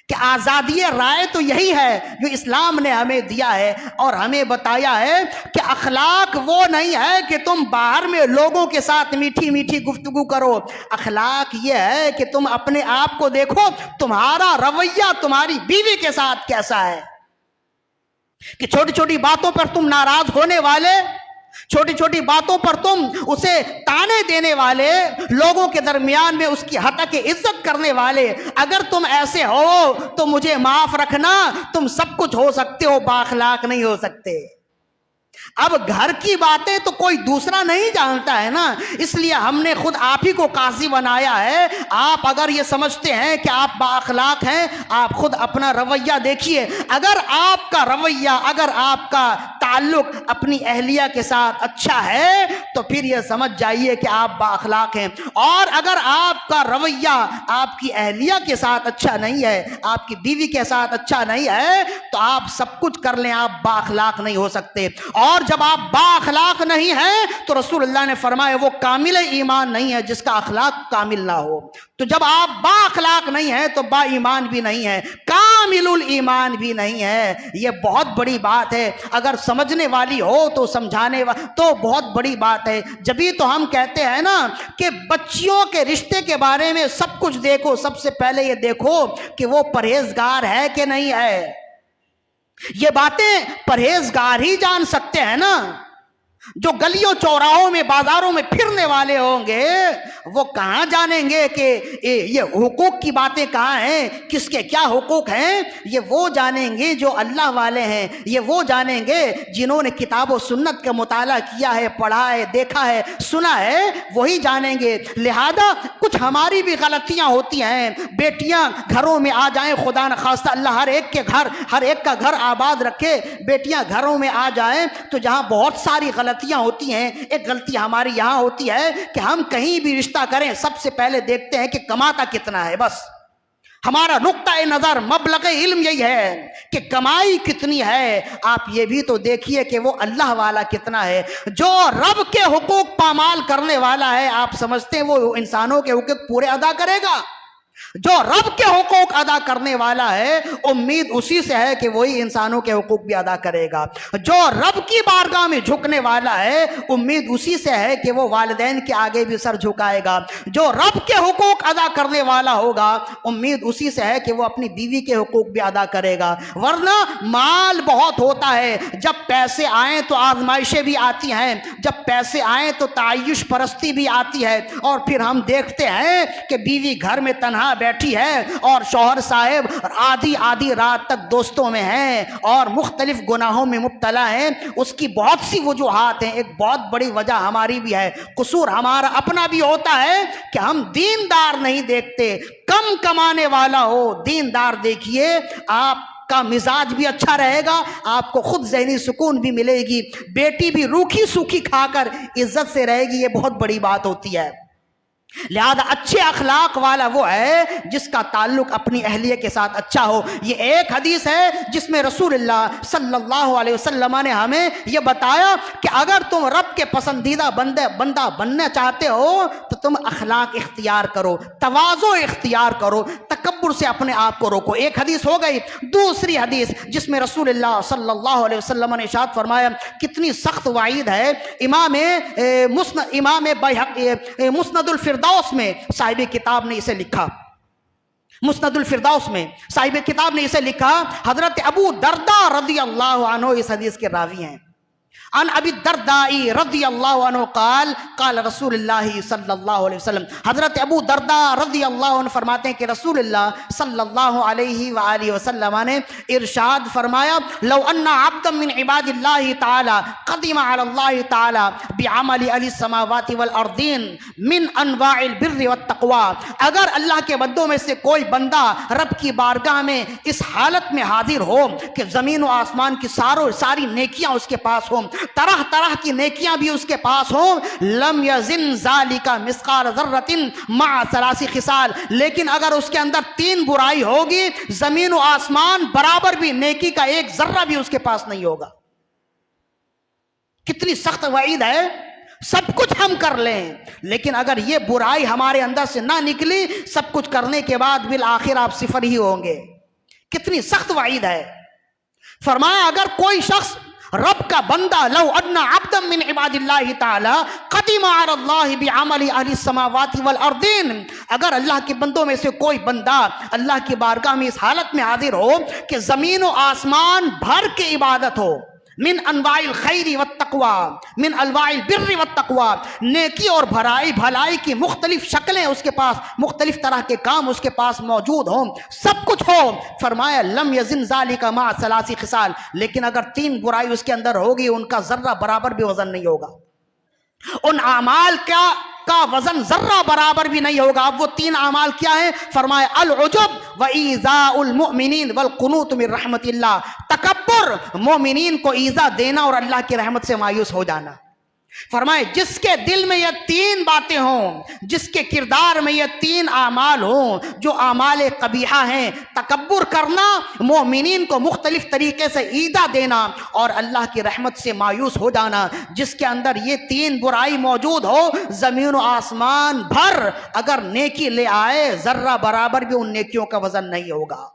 S1: کہ آزادی رائے تو یہی ہے جو اسلام نے ہمیں دیا ہے اور ہمیں بتایا ہے کہ اخلاق وہ نہیں ہے کہ تم باہر میں لوگوں کے ساتھ میٹھی میٹھی گفتگو کرو، اخلاق یہ ہے کہ تم اپنے آپ کو دیکھو، تمہارا رویہ تمہاری بیوی کے ساتھ کیسا ہے، کہ چھوٹی چھوٹی باتوں پر تم ناراض ہونے والے، چھوٹی چھوٹی باتوں پر تم اسے تانے دینے والے، لوگوں کے درمیان میں اس کی حق عزت کرنے والے، اگر تم ایسے ہو تو مجھے معاف رکھنا، تم سب کچھ ہو سکتے ہو، بااخلاق نہیں ہو سکتے۔ اب گھر کی باتیں تو کوئی دوسرا نہیں جانتا ہے نا، اس لیے ہم نے خود آپ ہی کو قاضی بنایا ہے۔ آپ اگر یہ سمجھتے ہیں کہ آپ با اخلاق ہیں، آپ خود اپنا رویہ دیکھیے، اگر آپ کا رویہ، اگر آپ کا تعلق اپنی اہلیہ کے ساتھ اچھا ہے تو پھر یہ سمجھ جائیے کہ آپ با اخلاق ہیں، اور اگر آپ کا رویہ آپ کی اہلیہ کے ساتھ اچھا نہیں ہے، آپ کی بیوی کے ساتھ اچھا نہیں ہے، تو آپ سب کچھ کر لیں، آپ با اخلاق نہیں ہو سکتے۔ اور جب آپ با اخلاق نہیں ہیں تو رسول اللہ نے فرمایا وہ کامل ایمان نہیں ہے جس کا اخلاق کامل نہ ہو۔ تو جب آپ با اخلاق نہیں ہیں تو با ایمان بھی نہیں ہے، کامل الایمان بھی نہیں ہے۔ یہ بہت بڑی بات ہے، اگر سمجھنے والی ہو تو سمجھانے تو بہت بڑی بات ہے۔ جبھی تو ہم کہتے ہیں نا کہ بچیوں کے رشتے کے بارے میں سب کچھ دیکھو، سب سے پہلے یہ دیکھو کہ وہ پرہیزگار ہے کہ نہیں ہے۔ یہ باتیں پرہیزگار ہی جان سکتے ہیں نا، جو گلیوں چوراہوں میں بازاروں میں پھرنے والے ہوں گے وہ کہاں جانیں گے کہ یہ حقوق کی باتیں کہاں ہیں، کس کے کیا حقوق ہیں؟ یہ وہ جانیں گے جو اللہ والے ہیں، یہ وہ جانیں گے جنہوں نے کتاب و سنت کا مطالعہ کیا ہے، پڑھا ہے، دیکھا ہے، سنا ہے، وہی جانیں گے۔ لہذا کچھ ہماری بھی غلطیاں ہوتی ہیں، بیٹیاں گھروں میں آ جائیں، خدا نخواستہ اللہ ہر ایک کا گھر آباد رکھے، بیٹیاں گھروں میں آ جائیں تو جہاں بہت ساری غلطیاں ہوتی ہیں، ایک غلطی ہماری یہاں ہوتی ہے کہ ہم کہیں بھی رشتہ کریں سب سے پہلے دیکھتے ہیں کہ کماتا کتنا ہے، بس ہمارا نقطہ نظر مبلغ علم یہی ہے کہ کمائی کتنی ہے۔ آپ یہ بھی تو دیکھیے کہ وہ اللہ والا کتنا ہے۔ جو رب کے حقوق پامال کرنے والا ہے، آپ سمجھتے ہیں وہ انسانوں کے حقوق پورے ادا کرے گا؟ جو رب کے حقوق ادا کرنے والا ہے امید اسی سے ہے کہ وہی انسانوں کے حقوق بھی ادا کرے گا۔ جو رب کی بارگاہ میں جھکنے والا ہے امید اسی سے ہے کہ وہ والدین کے آگے بھی سر جھکائے گا۔ جو رب کے حقوق ادا کرنے والا ہوگا امید اسی سے ہے کہ وہ اپنی بیوی کے حقوق بھی ادا کرے گا۔ ورنہ مال بہت ہوتا ہے، جب پیسے آئیں تو آزمائشیں بھی آتی ہیں، جب پیسے آئیں تو تعیش پرستی بھی آتی ہے، اور پھر ہم دیکھتے ہیں کہ بیوی گھر میں تنہا بیٹھی ہے اور شوہر صاحب آدھی رات تک دوستوں میں ہیں اور مختلف گناہوں میں مبتلا ہیں۔ اس کی بہت سی وجوہات ہیں، ایک بہت بڑی وجہ ہماری بھی ہے، قصور ہمارا اپنا بھی ہوتا ہے کہ ہم دیندار نہیں دیکھتے۔ کم کمانے والا ہو دیندار دیکھیے، آپ کا مزاج بھی اچھا رہے گا، آپ کو خود ذہنی سکون بھی ملے گی، بیٹی بھی روکھی سوکھی کھا کر عزت سے رہے گی، یہ بہت بڑی بات ہوتی ہے۔ لہذا اچھے اخلاق والا وہ ہے جس کا تعلق اپنی اہلیہ کے ساتھ اچھا ہو۔ یہ ایک حدیث ہے جس میں رسول اللہ صلی اللہ علیہ وسلم نے ہمیں یہ بتایا کہ اگر تم رب کے پسندیدہ بندہ بننا چاہتے ہو تو تم اخلاق اختیار کرو، تواضع اختیار کرو، تکبر سے اپنے آپ کو روکو۔ ایک حدیث ہو گئی۔ دوسری حدیث جس میں رسول اللہ صلی اللہ علیہ وسلم نے ارشاد فرمایا، کتنی سخت وعید ہے۔ امام مسند الفردوس میں صاحب کتاب نے اسے لکھا، مسند الفردوس میں صاحب کتاب نے اسے لکھا، حضرت ابو درداء رضی اللہ عنہ اس حدیث کے راوی ہیں۔ عن ابی الدرداء رضی اللہ عنہ قال قال رسول اللہ صلی اللہ علیہ وسلم، حضرت ابو درداء رضی اللہ عنہ فرماتے ہیں کہ رسول اللہ صلی اللہ علیہ وآلہ وسلم نے ارشاد فرمایا، لو ان عبدا من عباد اللہ تعالی قدم علی اللہ تعالی بعمل اہل السماوات والارضین من انواع البر والتقوی، اگر اللہ کے بندوں میں سے کوئی بندہ رب کی بارگاہ میں اس حالت میں حاضر ہو کہ زمین و آسمان کی ساری نیکیاں اس کے پاس ہوں، طرح طرح کی نیکیاں بھی اس کے پاس ہوں، لم یزن ذالک مثقال ذرۃ مع ثلاث خصال، لیکن اگر اس کے اندر 3 برائی ہوگی زمین و آسمان برابر بھی نیکی کا ایک ذرہ بھی اس کے پاس نہیں ہوگا۔ کتنی سخت وعید ہے۔ سب کچھ ہم کر لیں، لیکن اگر یہ برائی ہمارے اندر سے نہ نکلی، سب کچھ کرنے کے بعد بالآخر آپ صفر ہی ہوں گے۔ کتنی سخت وعید ہے۔ فرمایا اگر کوئی شخص رب کا بندہ، لو ان عبدا من عباد اللہ تعالی قدم علی اللہ بعمل اہل السماوات والارضین، اگر اللہ کے بندوں میں سے کوئی بندہ اللہ کی بارگاہ میں اس حالت میں حاضر ہو کہ زمین و آسمان بھر کے عبادت ہو، من انواع الخیر والتقوی، من انواع البر والتقوی، نیکی اور بھلائی کی مختلف شکلیں اس کے پاس، مختلف طرح کے کام اس کے پاس موجود ہوں، سب کچھ ہو، فرمایا لم یزن ذالک مع ثلاث خصال، لیکن اگر 3 برائی اس کے اندر ہوگی، ان کا ذرہ برابر بھی وزن نہیں ہوگا، ان اعمال کا وزن ذرہ برابر بھی نہیں ہوگا۔ اب وہ 3 اعمال کیا ہیں؟ فرمایا العجب وایذاء المؤمنین والقنوط من رحمت اللہ، تکبر، مومنین کو ایذا دینا اور اللہ کی رحمت سے مایوس ہو جانا۔ فرمائے جس کے دل میں یہ 3 باتیں ہوں، جس کے کردار میں یہ 3 اعمال ہوں، جو اعمال قبیحہ ہیں، تکبر کرنا، مومنین کو مختلف طریقے سے ایذا دینا اور اللہ کی رحمت سے مایوس ہو جانا، جس کے اندر یہ 3 برائی موجود ہو، زمین و آسمان بھر اگر نیکی لے آئے، ذرہ برابر بھی ان نیکیوں کا وزن نہیں ہوگا۔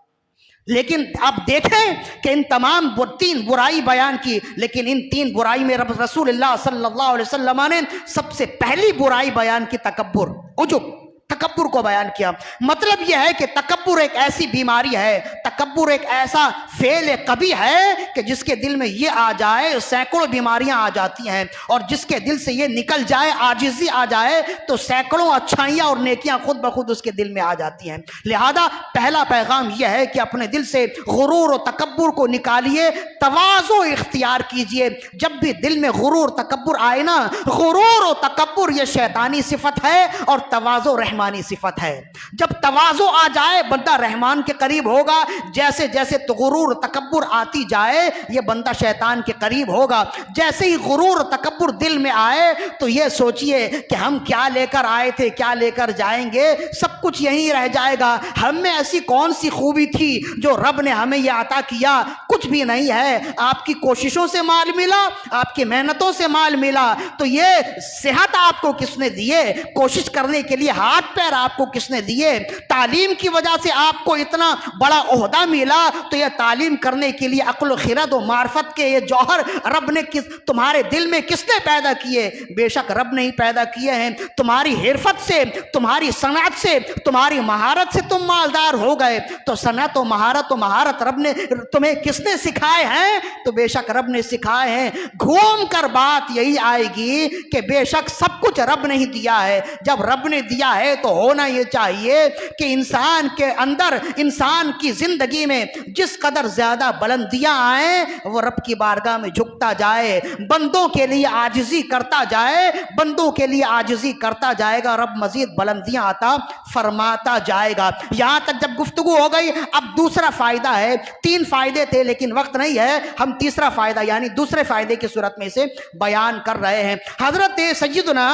S1: لیکن اب دیکھیں کہ ان تمام 3 برائی بیان کی، لیکن ان 3 برائی میں رسول اللہ صلی اللہ علیہ وسلم نے سب سے پہلی برائی بیان کی تکبر، عجب، تکبر کو بیان کیا۔ مطلب یہ ہے کہ تکبر ایک ایسی بیماری ہے، تکبر ایک ایسا فعل قبیح ہے کہ جس کے دل میں یہ آ جائے سینکڑوں بیماریاں آ جاتی ہیں، اور جس کے دل سے یہ نکل جائے، عاجزی آ جائے، تو سینکڑوں اچھائیاں اور نیکیاں خود بخود اس کے دل میں آ جاتی ہیں۔ لہذا پہلا پیغام یہ ہے کہ اپنے دل سے غرور و تکبر کو نکالیے، تواضع اختیار کیجئے۔ جب بھی دل میں غرور تکبر آئے نا، غرور و تکبر یہ شیطانی صفت ہے اور تواضع رحمانی صفت ہے۔ جب تواضع آ جائے بندہ رحمان کے قریب ہوگا، جیسے جیسے غرور تکبر آتی جائے یہ بندہ شیطان کے قریب ہوگا۔ جیسے ہی غرور تکبر دل میں آئے تو یہ سوچئے کہ ہم کیا لے کر آئے تھے، کیا لے کر جائیں گے، سب کچھ یہیں رہ جائے گا، ہم میں ایسی کون سی خوبی تھی جو رب نے ہمیں یہ عطا کیا؟ کچھ بھی نہیں ہے۔ آپ کی کوششوں سے مال ملا، آپ کی محنتوں سے مال ملا، تو یہ صحت آپ کو کس نے دیے؟ کوشش کرنے کے لیے ہاتھ پیر آپ کو کس نے دیے؟ تعلیم کی وجہ سے آپ کو اتنا بڑا عہدہ ملا، تو یہ تعلیم کرنے کے لیے عقل و خرد و معرفت کے یہ جوہر رب نے تمہارے دل میں کس نے پیدا کیے؟ بے شک رب نے ہی پیدا کیے ہیں۔ تمہاری حرفت سے، تمہاری صنعت سے، تمہاری مہارت سے تم مالدار ہو گئے، تو صنعت و مہارت رب نے تمہیں کس نے سکھائے ہیں؟ تو بے شک رب نے سکھائے ہیں۔ گھوم کر بات یہی آئے گی کہ بے شک سب کچھ رب نے ہی دیا ہے۔ جب رب نے دیا ہے تو ہونا یہ چاہیے کہ انسان کے اندر، انسان کی زندگی میں جس قدر زیادہ بلندیاں آئیں وہ رب کی بارگاہ میں جھکتا جائے، بندوں کے لیے عاجزی کرتا جائے، بندوں کے لیے عاجزی کرتا جائے گا، رب مزید بلندیاں عطا فرماتا جائے گا۔ یہاں تک جب گفتگو ہو گئی، اب دوسرا فائدہ ہے۔ 3 فائدے تھے لیکن وقت نہیں ہے، ہم تیسرا فائدہ یعنی دوسرے فائدے کی صورت میں سے بیان کر رہے ہیں۔ حضرت سیدنا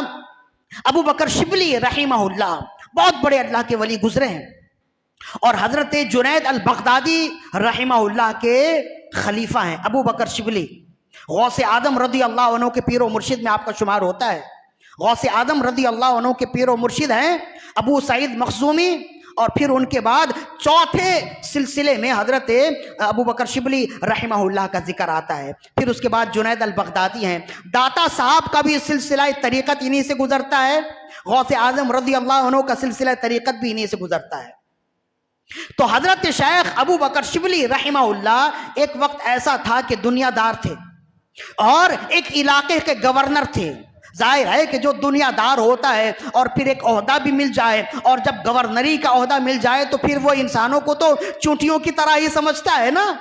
S1: ابو بکر شبلی رحمہ اللہ بہت بڑے اللہ کے ولی گزرے ہیں، اور حضرت جنید البغدادی رحمہ اللہ کے خلیفہ ہیں۔ ابو بکر شبلی غوث اعظم رضی اللہ عنہ کے پیر و مرشد میں آپ کا شمار ہوتا ہے۔ غوث اعظم رضی اللہ عنہ کے پیر و مرشد ہیں ابو سعید مخزومی، اور پھر ان کے بعد چوتھے سلسلے میں حضرت ابو بکر شبلی رحمہ اللہ کا ذکر آتا ہے۔ پھر اس کے بعد جنید البغدادی ہیں۔ داتا صاحب کا بھی سلسلہ طریقت انہی سے گزرتا ہے، غوث اعظم رضی اللہ عنہ کا سلسلہ طریقت بھی انہی سے گزرتا ہے۔ تو حضرت شیخ ابو بکر شبلی رحمہ اللہ ایک وقت ایسا تھا کہ دنیا دار تھے اور ایک علاقے کے گورنر تھے۔ ظاہر ہے کہ جو دنیا دار ہوتا ہے اور پھر ایک عہدہ بھی مل جائے، اور جب گورنری کا عہدہ مل جائے تو پھر وہ انسانوں کو تو چونٹیوں کی طرح ہی سمجھتا ہے نا،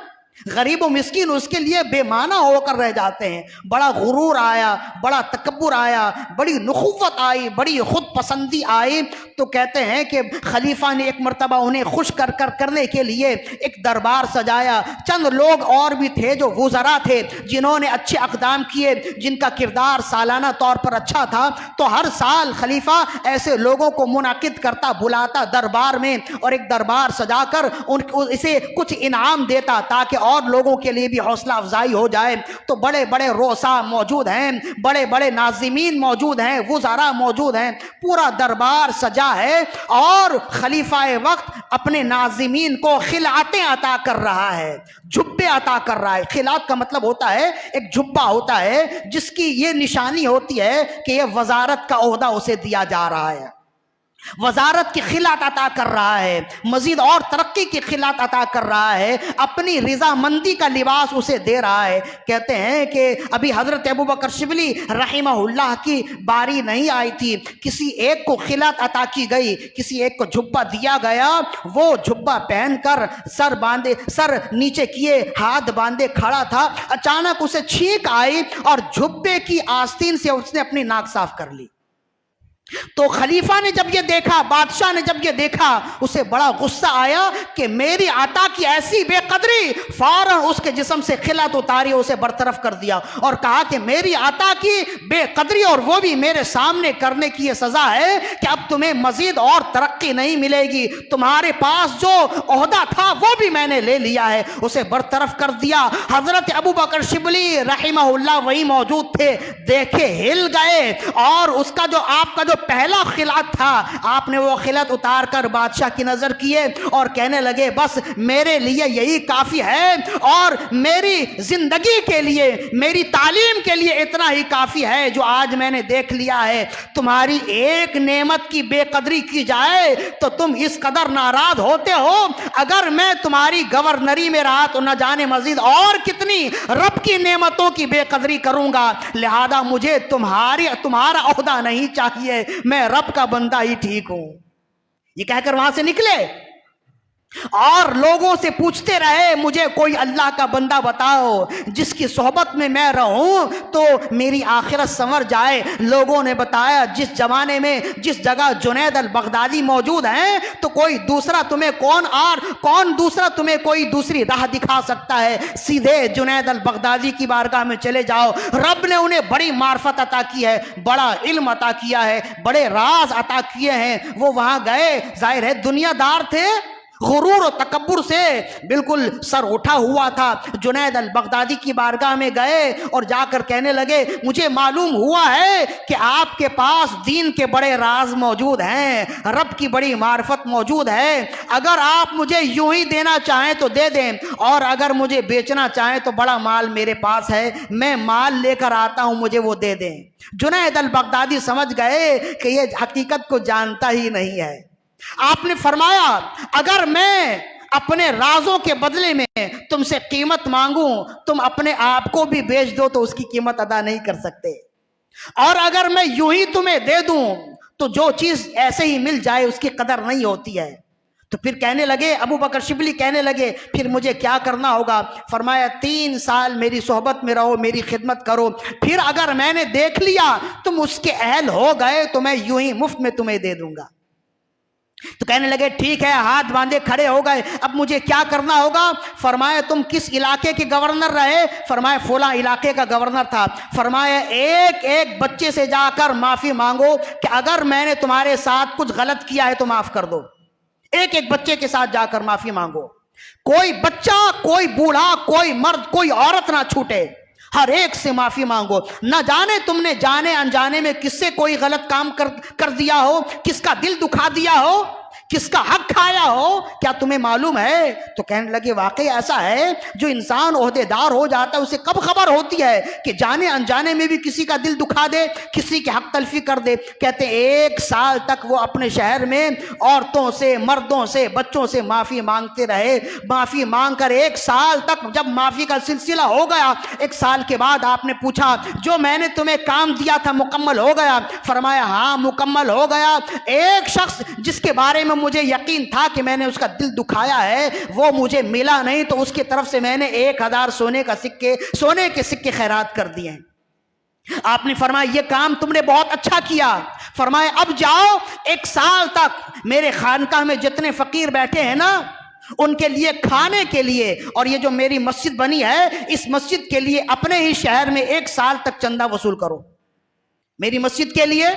S1: غریب و مسکین اس کے لیے بے معنی ہو کر رہ جاتے ہیں۔ بڑا غرور آیا، بڑا تکبر آیا، بڑی نخوت آئی، بڑی خود پسندی آئی، تو کہتے ہیں کہ خلیفہ نے ایک مرتبہ انہیں خوش کرنے کے لیے ایک دربار سجایا۔ چند لوگ اور بھی تھے جو وزراء تھے، جنہوں نے اچھے اقدام کیے، جن کا کردار سالانہ طور پر اچھا تھا، تو ہر سال خلیفہ ایسے لوگوں کو منعقد کرتا، بلاتا دربار میں، اور ایک دربار سجا کر اسے کچھ انعام دیتا تاکہ اور لوگوں کے لیے بھی حوصلہ افزائی ہو جائے۔ تو بڑے بڑے روسا موجود ہیں، بڑے بڑے ناظمین موجود ہیں، وزراء موجود ہیں، پورا دربار سجا ہے، اور خلیفہ وقت اپنے ناظمین کو خلعتیں عطا کر رہا ہے، جھبے عطا کر رہا ہے۔ خلعت کا مطلب ہوتا ہے ایک جھبا ہوتا ہے جس کی یہ نشانی ہوتی ہے کہ یہ وزارت کا عہدہ اسے دیا جا رہا ہے، وزارت کی خلعت عطا کر رہا ہے، مزید اور ترقی کی خلعت عطا کر رہا ہے، اپنی رضامندی کا لباس اسے دے رہا ہے۔ کہتے ہیں کہ ابھی حضرت ابوبکر شبلی رحمہ اللہ کی باری نہیں آئی تھی، کسی ایک کو خلعت عطا کی گئی، کسی ایک کو جھبا دیا گیا، وہ جھبا پہن کر سر نیچے کیے ہاتھ باندھے کھڑا تھا، اچانک اسے چھینک آئی اور جھبے کی آستین سے اس نے اپنی ناک صاف کر لی۔ تو خلیفہ نے جب یہ دیکھا، بادشاہ نے جب یہ دیکھا، اسے بڑا غصہ آیا کہ میری عطا کی ایسی بے قدری، فوراً اس کے جسم سے خلعت اتاری، اسے برطرف کر دیا اور کہا کہ میری عطا کی بے قدری اور وہ بھی میرے سامنے کرنے کی یہ سزا ہے کہ اب تمہیں مزید اور ترقی نہیں ملے گی، تمہارے پاس جو عہدہ تھا وہ بھی میں نے لے لیا ہے، اسے برطرف کر دیا۔ حضرت ابوبکر شبلی رحمہ اللہ وہی موجود تھے، دیکھے ہل گئے، اور اس کا جو آپ کا جو پہلا خلعت تھا، آپ نے وہ خلعت اتار کر بادشاہ کی نظر کیے اور کہنے لگے بس میرے لیے یہی کافی ہے، اور میری زندگی کے لیے، میری تعلیم کے لیے اتنا ہی کافی ہے جو آج میں نے دیکھ لیا ہے۔ تمہاری ایک نعمت کی بے قدری کی جائے تو تم اس قدر ناراض ہوتے ہو، اگر میں تمہاری گورنری میں رہا تو نہ جانے مزید اور کتنی رب کی نعمتوں کی بے قدری کروں گا، لہذا مجھے تمہارا عہدہ نہیں چاہیے، میں رب کا بندہ ہی ٹھیک ہوں۔ یہ کہہ کر وہاں سے نکلے اور لوگوں سے پوچھتے رہے مجھے کوئی اللہ کا بندہ بتاؤ جس کی صحبت میں میں رہوں تو میری آخرت سنور جائے۔ لوگوں نے بتایا جس زمانے میں جس جگہ جنید البغدادی موجود ہیں تو کوئی دوسرا تمہیں کون دوسرا تمہیں کوئی دوسری راہ دکھا سکتا ہے، سیدھے جنید البغدادی کی بارگاہ میں چلے جاؤ۔ رب نے انہیں بڑی معرفت عطا کی ہے، بڑا علم عطا کیا ہے، بڑے راز عطا کیے ہیں۔ وہ وہاں گئے، ظاہر ہے دنیا دار تھے، غرور و تکبر سے بالکل سر اٹھا ہوا تھا۔ جنید البغدادی کی بارگاہ میں گئے اور جا کر کہنے لگے مجھے معلوم ہوا ہے کہ آپ کے پاس دین کے بڑے راز موجود ہیں، رب کی بڑی معرفت موجود ہے، اگر آپ مجھے یوں ہی دینا چاہیں تو دے دیں، اور اگر مجھے بیچنا چاہیں تو بڑا مال میرے پاس ہے، میں مال لے کر آتا ہوں، مجھے وہ دے دیں۔ جنید البغدادی سمجھ گئے کہ یہ حقیقت کو جانتا ہی نہیں ہے۔ آپ نے فرمایا اگر میں اپنے رازوں کے بدلے میں تم سے قیمت مانگوں، تم اپنے آپ کو بھی بیچ دو تو اس کی قیمت ادا نہیں کر سکتے، اور اگر میں یوں ہی تمہیں دے دوں تو جو چیز ایسے ہی مل جائے اس کی قدر نہیں ہوتی ہے۔ تو پھر کہنے لگے، ابوبکر شبلی کہنے لگے پھر مجھے کیا کرنا ہوگا؟ فرمایا 3 سال میری صحبت میں رہو، میری خدمت کرو، پھر اگر میں نے دیکھ لیا تم اس کے اہل ہو گئے تو میں یوں ہی مفت میں تمہیں دے دوں گا۔ تو کہنے لگے ٹھیک ہے، ہاتھ باندھے کھڑے ہو گئے، اب مجھے کیا کرنا ہوگا؟ فرمایا تم کس علاقے کے گورنر رہے؟ فرمایا فلاں علاقے کا گورنر تھا۔ فرمایا ایک ایک بچے سے جا کر معافی مانگو کہ اگر میں نے تمہارے ساتھ کچھ غلط کیا ہے تو معاف کر دو۔ ایک ایک بچے کے ساتھ جا کر معافی مانگو، کوئی بچہ، کوئی بوڑھا، کوئی مرد، کوئی عورت نہ چھوٹے، ہر ایک سے معافی مانگو۔ نہ جانے تم نے جانے انجانے میں کس سے کوئی غلط کام کر دیا ہو، کس کا دل دکھا دیا ہو، کس کا حق کھایا ہو، کیا تمہیں معلوم ہے؟ تو کہنے لگے واقعی ایسا ہے، جو انسان عہدے دار ہو جاتا ہے اسے کب خبر ہوتی ہے کہ جانے انجانے میں بھی کسی کا دل دکھا دے، کسی کے حق تلفی کر دے۔ کہتے 1 سال تک وہ اپنے شہر میں عورتوں سے، مردوں سے، بچوں سے معافی مانگتے رہے، معافی مانگ کر 1 سال تک جب معافی کا سلسلہ ہو گیا، 1 سال کے بعد آپ نے پوچھا جو میں نے تمہیں کام دیا تھا مکمل ہو گیا؟ فرمایا ہاں مکمل ہو گیا۔ ایک شخص جس کے بارے میں مجھے یقین تھا کہ میں نے اس کا دل دکھایا ہے وہ مجھے ملا نہیں، تو اس کی طرف سے میں نے 1000 سونے کے سکے خیرات کر دیے ہیں۔ آپ نے فرمایا یہ کام تم نے بہت اچھا کیا۔ فرمایا اب جاؤ 1 سال تک میرے خانقاہ میں جتنے فقیر بیٹھے ہیں نا ان کے لیے کھانے کے لیے، اور یہ جو میری مسجد بنی ہے اس مسجد کے لیے اپنے ہی شہر میں 1 سال تک چندہ وصول کرو۔ میری مسجد کے لیے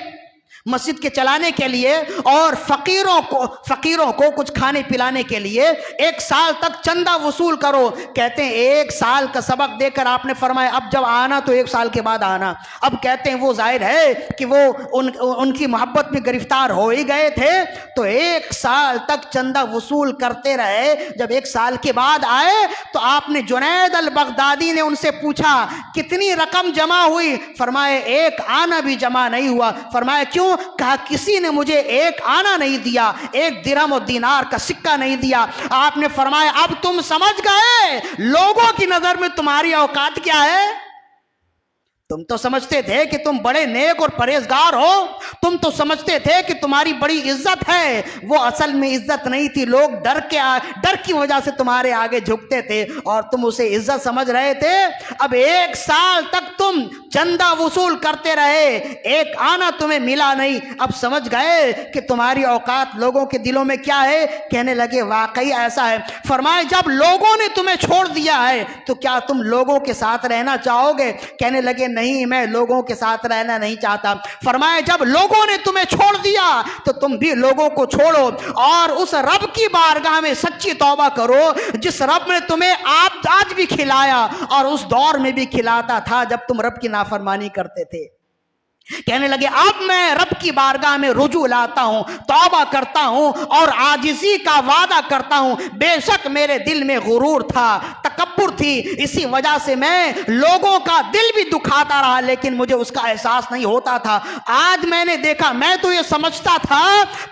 S1: مسجد کے چلانے کے لیے اور فقیروں کو کچھ کھانے پلانے کے لیے 1 سال تک چندہ وصول کرو. کہتے ہیں 1 سال کا سبق دے کر آپ نے فرمایا اب جب آنا تو 1 سال کے بعد آنا. اب کہتے ہیں وہ ظاہر ہے کہ وہ ان کی محبت میں گرفتار ہو ہی گئے تھے تو 1 سال تک چندہ وصول کرتے رہے. جب 1 سال کے بعد آئے تو آپ نے جنید البغدادی نے ان سے پوچھا کتنی رقم جمع ہوئی؟ فرمائے 1 آنا بھی جمع نہیں ہوا. فرمایا کیوں؟ کہا کسی نے مجھے 1 آنا نہیں دیا, 1 درہم و دینار کا سکہ نہیں دیا. آپ نے فرمایا اب تم سمجھ گئے لوگوں کی نظر میں تمہاری اوقات کیا ہے. تم تو سمجھتے تھے کہ تم بڑے نیک اور پرہیزگار ہو, تم تو سمجھتے تھے کہ تمہاری بڑی عزت ہے. وہ اصل میں عزت نہیں تھی, لوگ ڈر کی وجہ سے تمہارے آگے جھکتے تھے اور تم اسے عزت سمجھ رہے تھے. اب 1 سال تک تم چندہ وصول کرتے رہے, 1 آنا تمہیں ملا نہیں. اب سمجھ گئے کہ تمہاری اوقات لوگوں کے دلوں میں کیا ہے. کہنے لگے واقعی ایسا ہے. فرمائے جب لوگوں نے تمہیں چھوڑ دیا ہے تو کیا تم لوگوں کے ساتھ رہنا چاہو گے؟ کہنے لگے نہیں, میں لوگوں کے ساتھ رہنا نہیں چاہتا. فرمایا جب لوگوں نے تمہیں چھوڑ دیا تو تم بھی لوگوں کو چھوڑو اور اس رب کی بارگاہ میں سچی توبہ کرو جس رب نے تمہیں آج بھی کھلایا اور اس دور میں بھی کھلاتا تھا جب تم رب کی نافرمانی کرتے تھے. کہنے لگے اب میں رب کی بارگاہ میں رجوع لاتا ہوں, توبہ کرتا ہوں اور عاجزی کا وعدہ کرتا ہوں. بے شک میرے دل میں غرور تھا, تکبر تھی, اسی وجہ سے میں لوگوں کا دل بھی دکھاتا رہا لیکن مجھے اس کا احساس نہیں ہوتا تھا. آج میں نے دیکھا, میں تو یہ سمجھتا تھا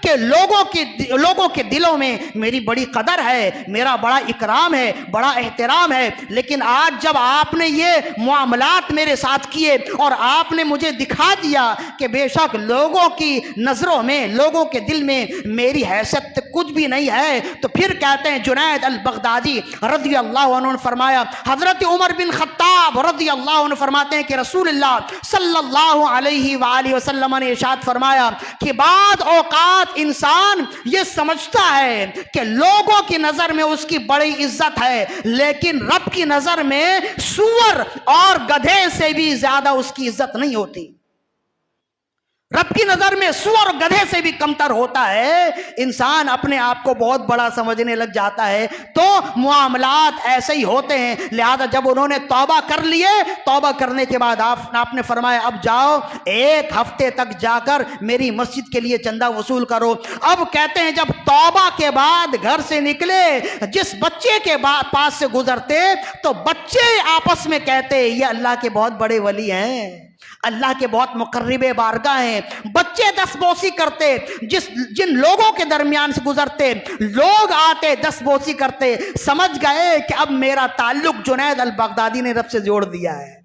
S1: کہ لوگوں کے دلوں میں میری بڑی قدر ہے, میرا بڑا اکرام ہے, بڑا احترام ہے, لیکن آج جب آپ نے یہ معاملات میرے ساتھ کیے اور آپ نے مجھے دکھا دیا کہ بے شک لوگوں کی نظروں میں, لوگوں کے دل میں میری حیثیت کچھ بھی نہیں ہے, تو پھر کہتے ہیں جنید البغدادی رضی اللہ عنہ نے فرمایا, حضرت عمر بن خطاب رضی اللہ عنہ فرماتے ہیں کہ رسول اللہ صلی اللہ علیہ وآلہ وسلم نے ارشاد فرمایا کہ بعض اوقات انسان یہ سمجھتا ہے کہ لوگوں کی نظر میں اس کی بڑی عزت ہے لیکن رب کی نظر میں سور اور گدھے سے بھی زیادہ اس کی عزت نہیں ہوتی. رب کی نظر میں سور اور گدھے سے بھی کمتر ہوتا ہے. انسان اپنے آپ کو بہت بڑا سمجھنے لگ جاتا ہے تو معاملات ایسے ہی ہوتے ہیں. لہذا جب انہوں نے توبہ کر لیے, توبہ کرنے کے بعد آپ نے فرمایا اب جاؤ 1 ہفتے تک جا کر میری مسجد کے لیے چندہ وصول کرو. اب کہتے ہیں جب توبہ کے بعد گھر سے نکلے, جس بچے کے پاس سے گزرتے تو بچے آپس میں کہتے یہ اللہ کے بہت بڑے ولی ہیں, اللہ کے بہت مقرب بارگاہ ہیں. بچے دست بوسی کرتے, جن لوگوں کے درمیان سے گزرتے لوگ آتے دست بوسی کرتے. سمجھ گئے کہ اب میرا تعلق جنید البغدادی نے رب سے جوڑ دیا ہے.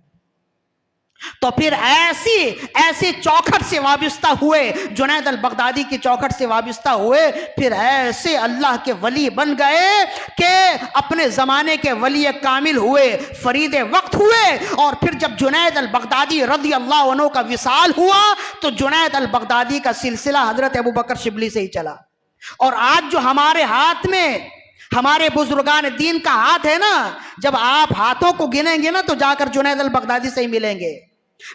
S1: تو پھر ایسی چوکھٹ سے وابستہ ہوئے, جنید البغدادی کی چوکھٹ سے وابستہ ہوئے, پھر ایسے اللہ کے ولی بن گئے کہ اپنے زمانے کے ولی کامل ہوئے, فرید وقت ہوئے. اور پھر جب جنید البغدادی رضی اللہ عنہ کا وصال ہوا تو جنید البغدادی کا سلسلہ حضرت ابوبکر شبلی سے ہی چلا. اور آج جو ہمارے ہاتھ میں ہمارے بزرگان دین کا ہاتھ ہے نا, جب آپ ہاتھوں کو گنیں گے نا تو جا کر جنید البغدادی سے ہی ملیں گے.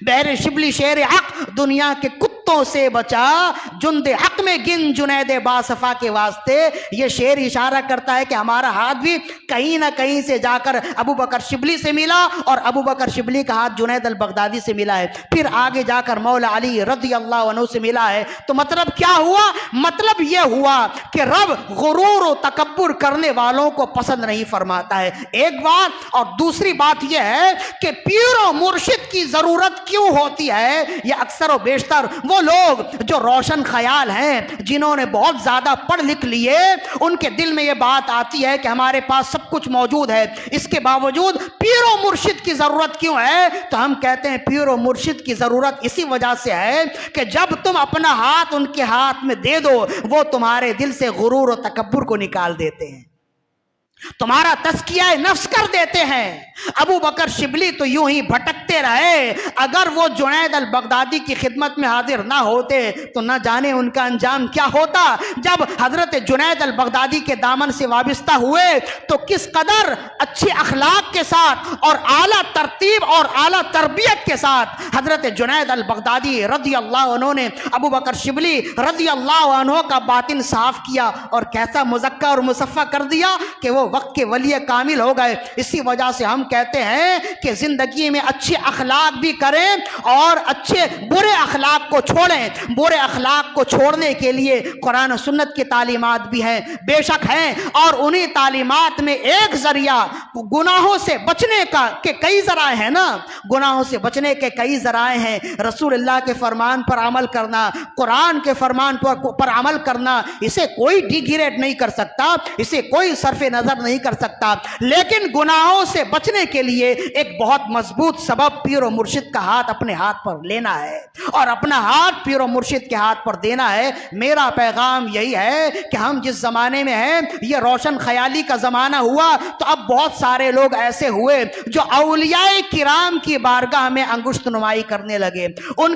S1: بہر شبلی شیر حق دنیا کے کتوں سے بچا, جند حق میں گن جنید باصفا کے واسطے. یہ شعر اشارہ کرتا ہے کہ ہمارا ہاتھ بھی کہیں نہ کہیں سے جا کر ابو بکر شبلی سے ملا اور ابو بکر شبلی کا ہاتھ جنید البغدادی سے ملا ہے, پھر آگے جا کر مولا علی رضی اللہ عنہ سے ملا ہے. تو مطلب کیا ہوا؟ مطلب یہ ہوا کہ رب غرور و تکبر کرنے والوں کو پسند نہیں فرماتا ہے, ایک بات. اور دوسری بات یہ ہے کہ پیر و مرشد کی ضرورت کیوں ہوتی ہے. یہ اکثر و بیشتر وہ لوگ جو روشن خیال ہیں, جنہوں نے بہت زیادہ پڑھ لکھ لیے, ان کے دل میں یہ بات آتی ہے کہ ہمارے پاس سب کچھ موجود ہے, اس کے باوجود پیر و مرشد کی ضرورت کیوں ہے؟ تو ہم کہتے ہیں پیر و مرشد کی ضرورت اسی وجہ سے ہے کہ جب تم اپنا ہاتھ ان کے ہاتھ میں دے دو وہ تمہارے دل سے غرور و تکبر کو نکال دیتے ہیں, تمہارا تزکیہ نفس کر دیتے ہیں. ابو بکر شبلی تو یوں ہی بھٹکتے چلتے رہے. اگر وہ جنید البغدادی کی خدمت میں حاضر نہ ہوتے تو نہ جانے ان کا انجام کیا ہوتا. جب حضرت جنید البغدادی کے دامن سے وابستہ ہوئے تو کس قدر اچھے اخلاق کے ساتھ اور اعلیٰ ترتیب اور اعلیٰ تربیت کے ساتھ حضرت جنید البغدادی رضی اللہ عنہ نے ابو بکر شبلی رضی اللہ عنہ کا باطن صاف کیا اور کیسا مزکہ اور مصفہ کر دیا کہ وہ وقت کے ولی کامل ہو گئے. اسی وجہ سے ہم کہتے ہیں کہ زندگی میں اچھے اخلاق بھی کریں اور اچھے برے اخلاق کو چھوڑیں. برے اخلاق کو چھوڑنے کے لیے قرآن و سنت کی تعلیمات بھی ہیں، بے شک ہیں، اور انہی تعلیمات میں ایک ذریعہ گناہوں سے بچنے کا کہ کئی ذرائع ہیں نا، گناہوں سے بچنے کے کئی ذرائع ہیں. رسول اللہ کے فرمان پر عمل کرنا، قرآن کے فرمان پر عمل کرنا، اسے کوئی ڈیگریڈ نہیں کر سکتا، اسے کوئی صرف نظر نہیں کر سکتا. لیکن گناہوں سے بچنے کے لیے ایک بہت مضبوط سبب پیر و مرشد کا ہاتھ اپنے ہاتھ پر لینا ہے اور اپنا ہاتھ پیر و مرشد کے ہاتھ پر دینا ہے. میرا پیغام یہی ہے کہ ہم جس زمانے میں ہیں یہ روشن خیالی کا زمانہ ہوا تو اب بہت سارے لوگ ایسے ہوئے جو اولیاء کرام کی بارگاہ میں انگشت نمائی کرنے لگے، ان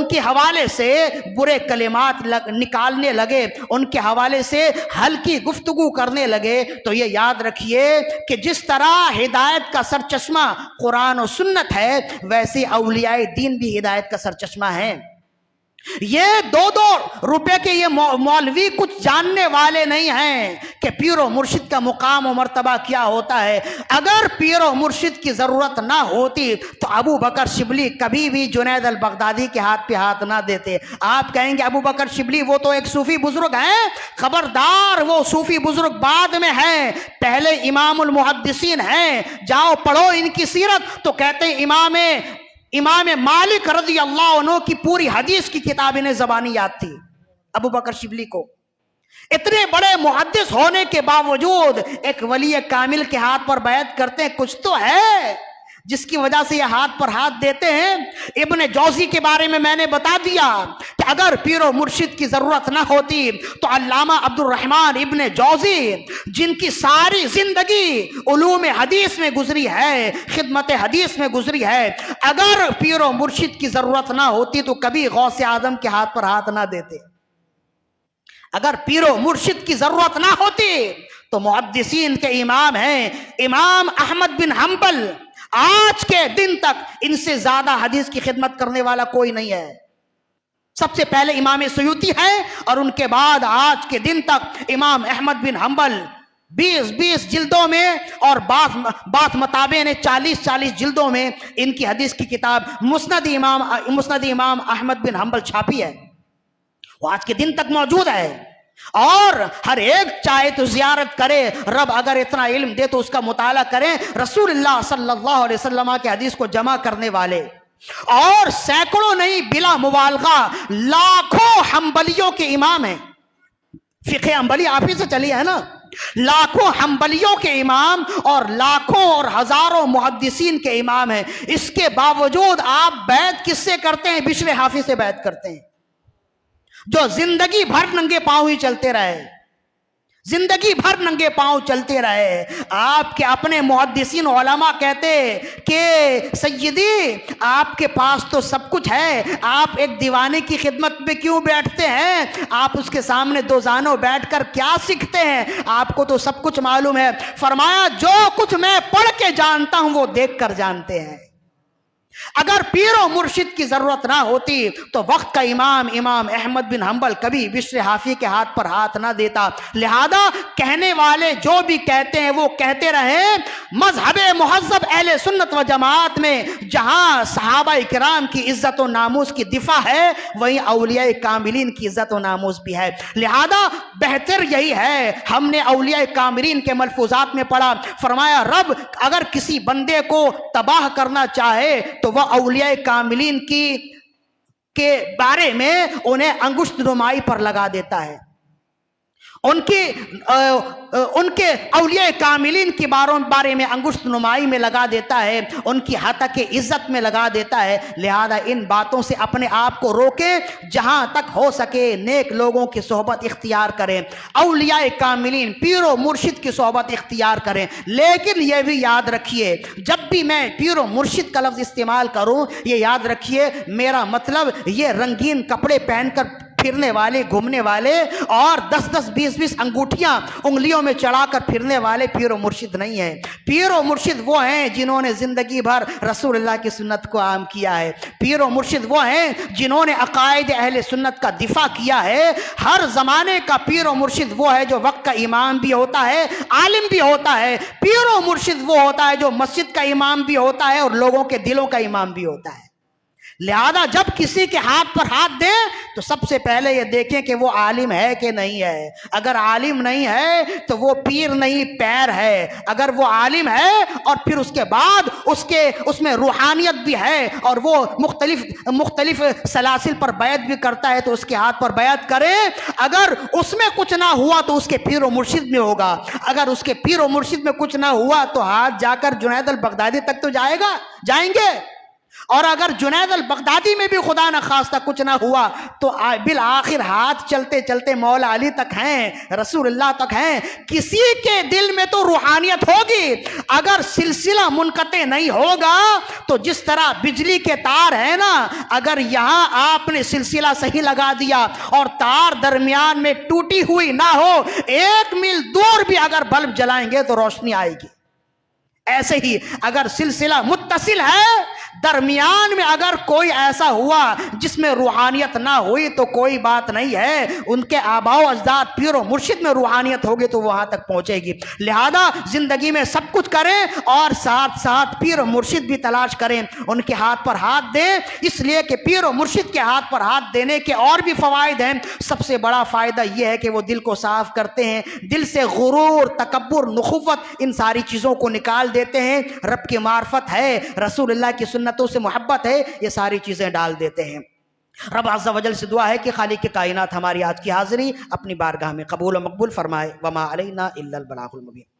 S1: کے حوالے سے برے کلمات نکالنے لگے، ان کے حوالے سے ہلکی گفتگو کرنے لگے. تو یہ یاد رکھیے کہ جس طرح ہدایت کا سرچشمہ قرآن و سنت ہے ویسے اولیاء دین بھی ہدایت کا سرچشمہ ہیں. یہ 2 روپے کے یہ مولوی کچھ جاننے والے نہیں ہیں کہ پیر و مرشد کا مقام و مرتبہ کیا ہوتا ہے. اگر پیر و مرشد کی ضرورت نہ ہوتی تو ابو بکر شبلی کبھی بھی جنید البغدادی کے ہاتھ پہ ہاتھ نہ دیتے. آپ کہیں گے ابو بکر شبلی وہ تو ایک صوفی بزرگ ہیں. خبردار، وہ صوفی بزرگ بعد میں ہیں، پہلے امام المحدثین ہیں. جاؤ پڑھو ان کی سیرت تو کہتے ہیں امام مالک رضی اللہ عنہ کی پوری حدیث کی کتاب انہیں زبانی یاد تھی. ابو بکر شبلی کو اتنے بڑے محدث ہونے کے باوجود ایک ولی کامل کے ہاتھ پر بیعت کرتے ہیں. کچھ تو ہے جس کی وجہ سے یہ ہاتھ پر ہاتھ دیتے ہیں. ابن جوزی کے بارے میں نے بتا دیا کہ اگر پیر و مرشد کی ضرورت نہ ہوتی تو علامہ عبد الرحمن ابن جوزی جن کی ساری زندگی علوم حدیث میں گزری ہے، خدمت حدیث میں گزری ہے، اگر پیر و مرشد کی ضرورت نہ ہوتی تو کبھی غوث اعظم کے ہاتھ پر ہاتھ نہ دیتے. اگر پیر و مرشد کی ضرورت نہ ہوتی تو محدثین کے امام ہیں امام احمد بن حنبل، آج کے دن تک ان سے زیادہ حدیث کی خدمت کرنے والا کوئی نہیں ہے. سب سے پہلے امام سیوطی ہے اور ان کے بعد آج کے دن تک امام احمد بن حنبل 20 جلدوں میں اور بعض مطابع نے 40 جلدوں میں ان کی حدیث کی کتاب مسند امام احمد بن حنبل چھاپی ہے. وہ آج کے دن تک موجود ہے اور ہر ایک چاہے تو زیارت کرے. رب اگر اتنا علم دے تو اس کا مطالعہ کریں. رسول اللہ صلی اللہ علیہ وسلم کے حدیث کو جمع کرنے والے اور سینکڑوں نہیں بلا مبالغہ لاکھوں حنبلیوں کے امام ہیں. فقہ حنبلی آپ ہی سے چلی ہے نا، لاکھوں حنبلیوں کے امام اور لاکھوں اور ہزاروں محدثین کے امام ہیں. اس کے باوجود آپ بیعت کس سے کرتے ہیں؟ بشر حافظ سے بیعت کرتے ہیں جو زندگی بھر ننگے پاؤں ہی چلتے رہے، زندگی بھر ننگے پاؤں چلتے رہے. آپ کے اپنے محدثین علماء کہتے کہ سیدی آپ کے پاس تو سب کچھ ہے، آپ ایک دیوانے کی خدمت میں کیوں بیٹھتے ہیں؟ آپ اس کے سامنے دو زانوں بیٹھ کر کیا سیکھتے ہیں؟ آپ کو تو سب کچھ معلوم ہے. فرمایا جو کچھ میں پڑھ کے جانتا ہوں وہ دیکھ کر جانتے ہیں. اگر پیر و مرشد کی ضرورت نہ ہوتی تو وقت کا امام احمد بن حنبل کبھی بشر حافی کے ہاتھ پر ہاتھ نہ دیتا. لہذا کہنے والے جو بھی کہتے ہیں وہ کہتے رہے. مذہب مہذب اہل سنت و جماعت میں جہاں صحابہ کرام کی عزت و ناموس کی دفاع ہے وہیں اولیاء کاملین کی عزت و ناموس بھی ہے. لہذا بہتر یہی ہے، ہم نے اولیاء کاملین کے ملفوظات میں پڑھا، فرمایا رب اگر کسی بندے کو تباہ کرنا چاہے تو وہ اولیاء کاملین کے بارے میں انہیں انگشت نمائی پر لگا دیتا ہے. ان کے اولیاء کاملین کے بارے میں انگشت نمائی میں لگا دیتا ہے، ان کی حتک عزت میں لگا دیتا ہے۔ لہذا ان باتوں سے اپنے آپ کو روکے، جہاں تک ہو سکے نیک لوگوں کی صحبت اختیار کریں، اولیاء کاملین پیر و مرشد کی صحبت اختیار کریں۔ لیکن یہ بھی یاد رکھیے، جب بھی میں پیر و مرشد کا لفظ استعمال کروں، یہ یاد رکھیے میرا مطلب یہ رنگین کپڑے پہن کر پھرنے والے، گھومنے والے اور 10 20 انگوٹھیاں انگلیوں میں چڑھا کر پھرنے والے پیر و مرشد نہیں ہیں۔ پیر و مرشد وہ ہیں جنہوں نے زندگی بھر رسول اللہ کی سنت کو عام کیا ہے۔ پیر و مرشد وہ ہیں جنہوں نے عقائد اہل سنت کا دفاع کیا ہے۔ ہر زمانے کا پیر و مرشد وہ ہے جو وقت کا امام بھی ہوتا ہے، عالم بھی ہوتا ہے۔ پیر و مرشد وہ ہوتا ہے جو مسجد کا امام بھی ہوتا ہے اور لوگوں کے دلوں کا امام بھی ہوتا ہے۔ لہذا جب کسی کے ہاتھ پر ہاتھ دیں تو سب سے پہلے یہ دیکھیں کہ وہ عالم ہے کہ نہیں ہے۔ اگر عالم نہیں ہے تو وہ پیر نہیں، پیر ہے۔ اگر وہ عالم ہے اور پھر اس کے بعد اس میں روحانیت بھی ہے اور وہ مختلف سلاسل پر بیعت بھی کرتا ہے تو اس کے ہاتھ پر بیعت کرے۔ اگر اس میں کچھ نہ ہوا تو اس کے پیر و مرشد میں ہوگا۔ اگر اس کے پیر و مرشد میں کچھ نہ ہوا تو ہاتھ جا کر جنید البغدادی تک تو جائیں گے۔ اور اگر جنید البغدادی میں بھی خدا نخواستہ کچھ نہ ہوا تو بالآخر ہاتھ چلتے چلتے مولا علی تک ہیں، رسول اللہ تک ہیں۔ کسی کے دل میں تو روحانیت ہوگی۔ اگر سلسلہ منقطع نہیں ہوگا تو جس طرح بجلی کے تار ہے نا، اگر یہاں آپ نے سلسلہ صحیح لگا دیا اور تار درمیان میں ٹوٹی ہوئی نہ ہو، 1 میل دور بھی اگر بلب جلائیں گے تو روشنی آئے گی۔ ایسے ہی اگر سلسلہ متصل ہے، درمیان میں اگر کوئی ایسا ہوا جس میں روحانیت نہ ہوئی تو کوئی بات نہیں ہے۔ ان کے آباء و اجداد پیر و مرشد میں روحانیت ہوگی تو وہاں تک پہنچے گی۔ لہذا زندگی میں سب کچھ کریں اور ساتھ ساتھ پیر و مرشد بھی تلاش کریں، ان کے ہاتھ پر ہاتھ دیں، اس لیے کہ پیر و مرشد کے ہاتھ پر ہاتھ دینے کے اور بھی فوائد ہیں۔ سب سے بڑا فائدہ یہ ہے کہ وہ دل کو صاف کرتے ہیں، دل سے غرور، تکبر، نخوت ان ساری چیزوں کو نکال دیتے ہیں۔ رب کی معرفت ہے، رسول اللہ کی سنتوں سے محبت ہے، یہ ساری چیزیں ڈال دیتے ہیں۔ رب عز و جل سے دعا ہے کہ خالق کائنات ہماری آج کی حاضری اپنی بارگاہ میں قبول و مقبول فرمائے۔ وما علینا الا البلاغ المبین۔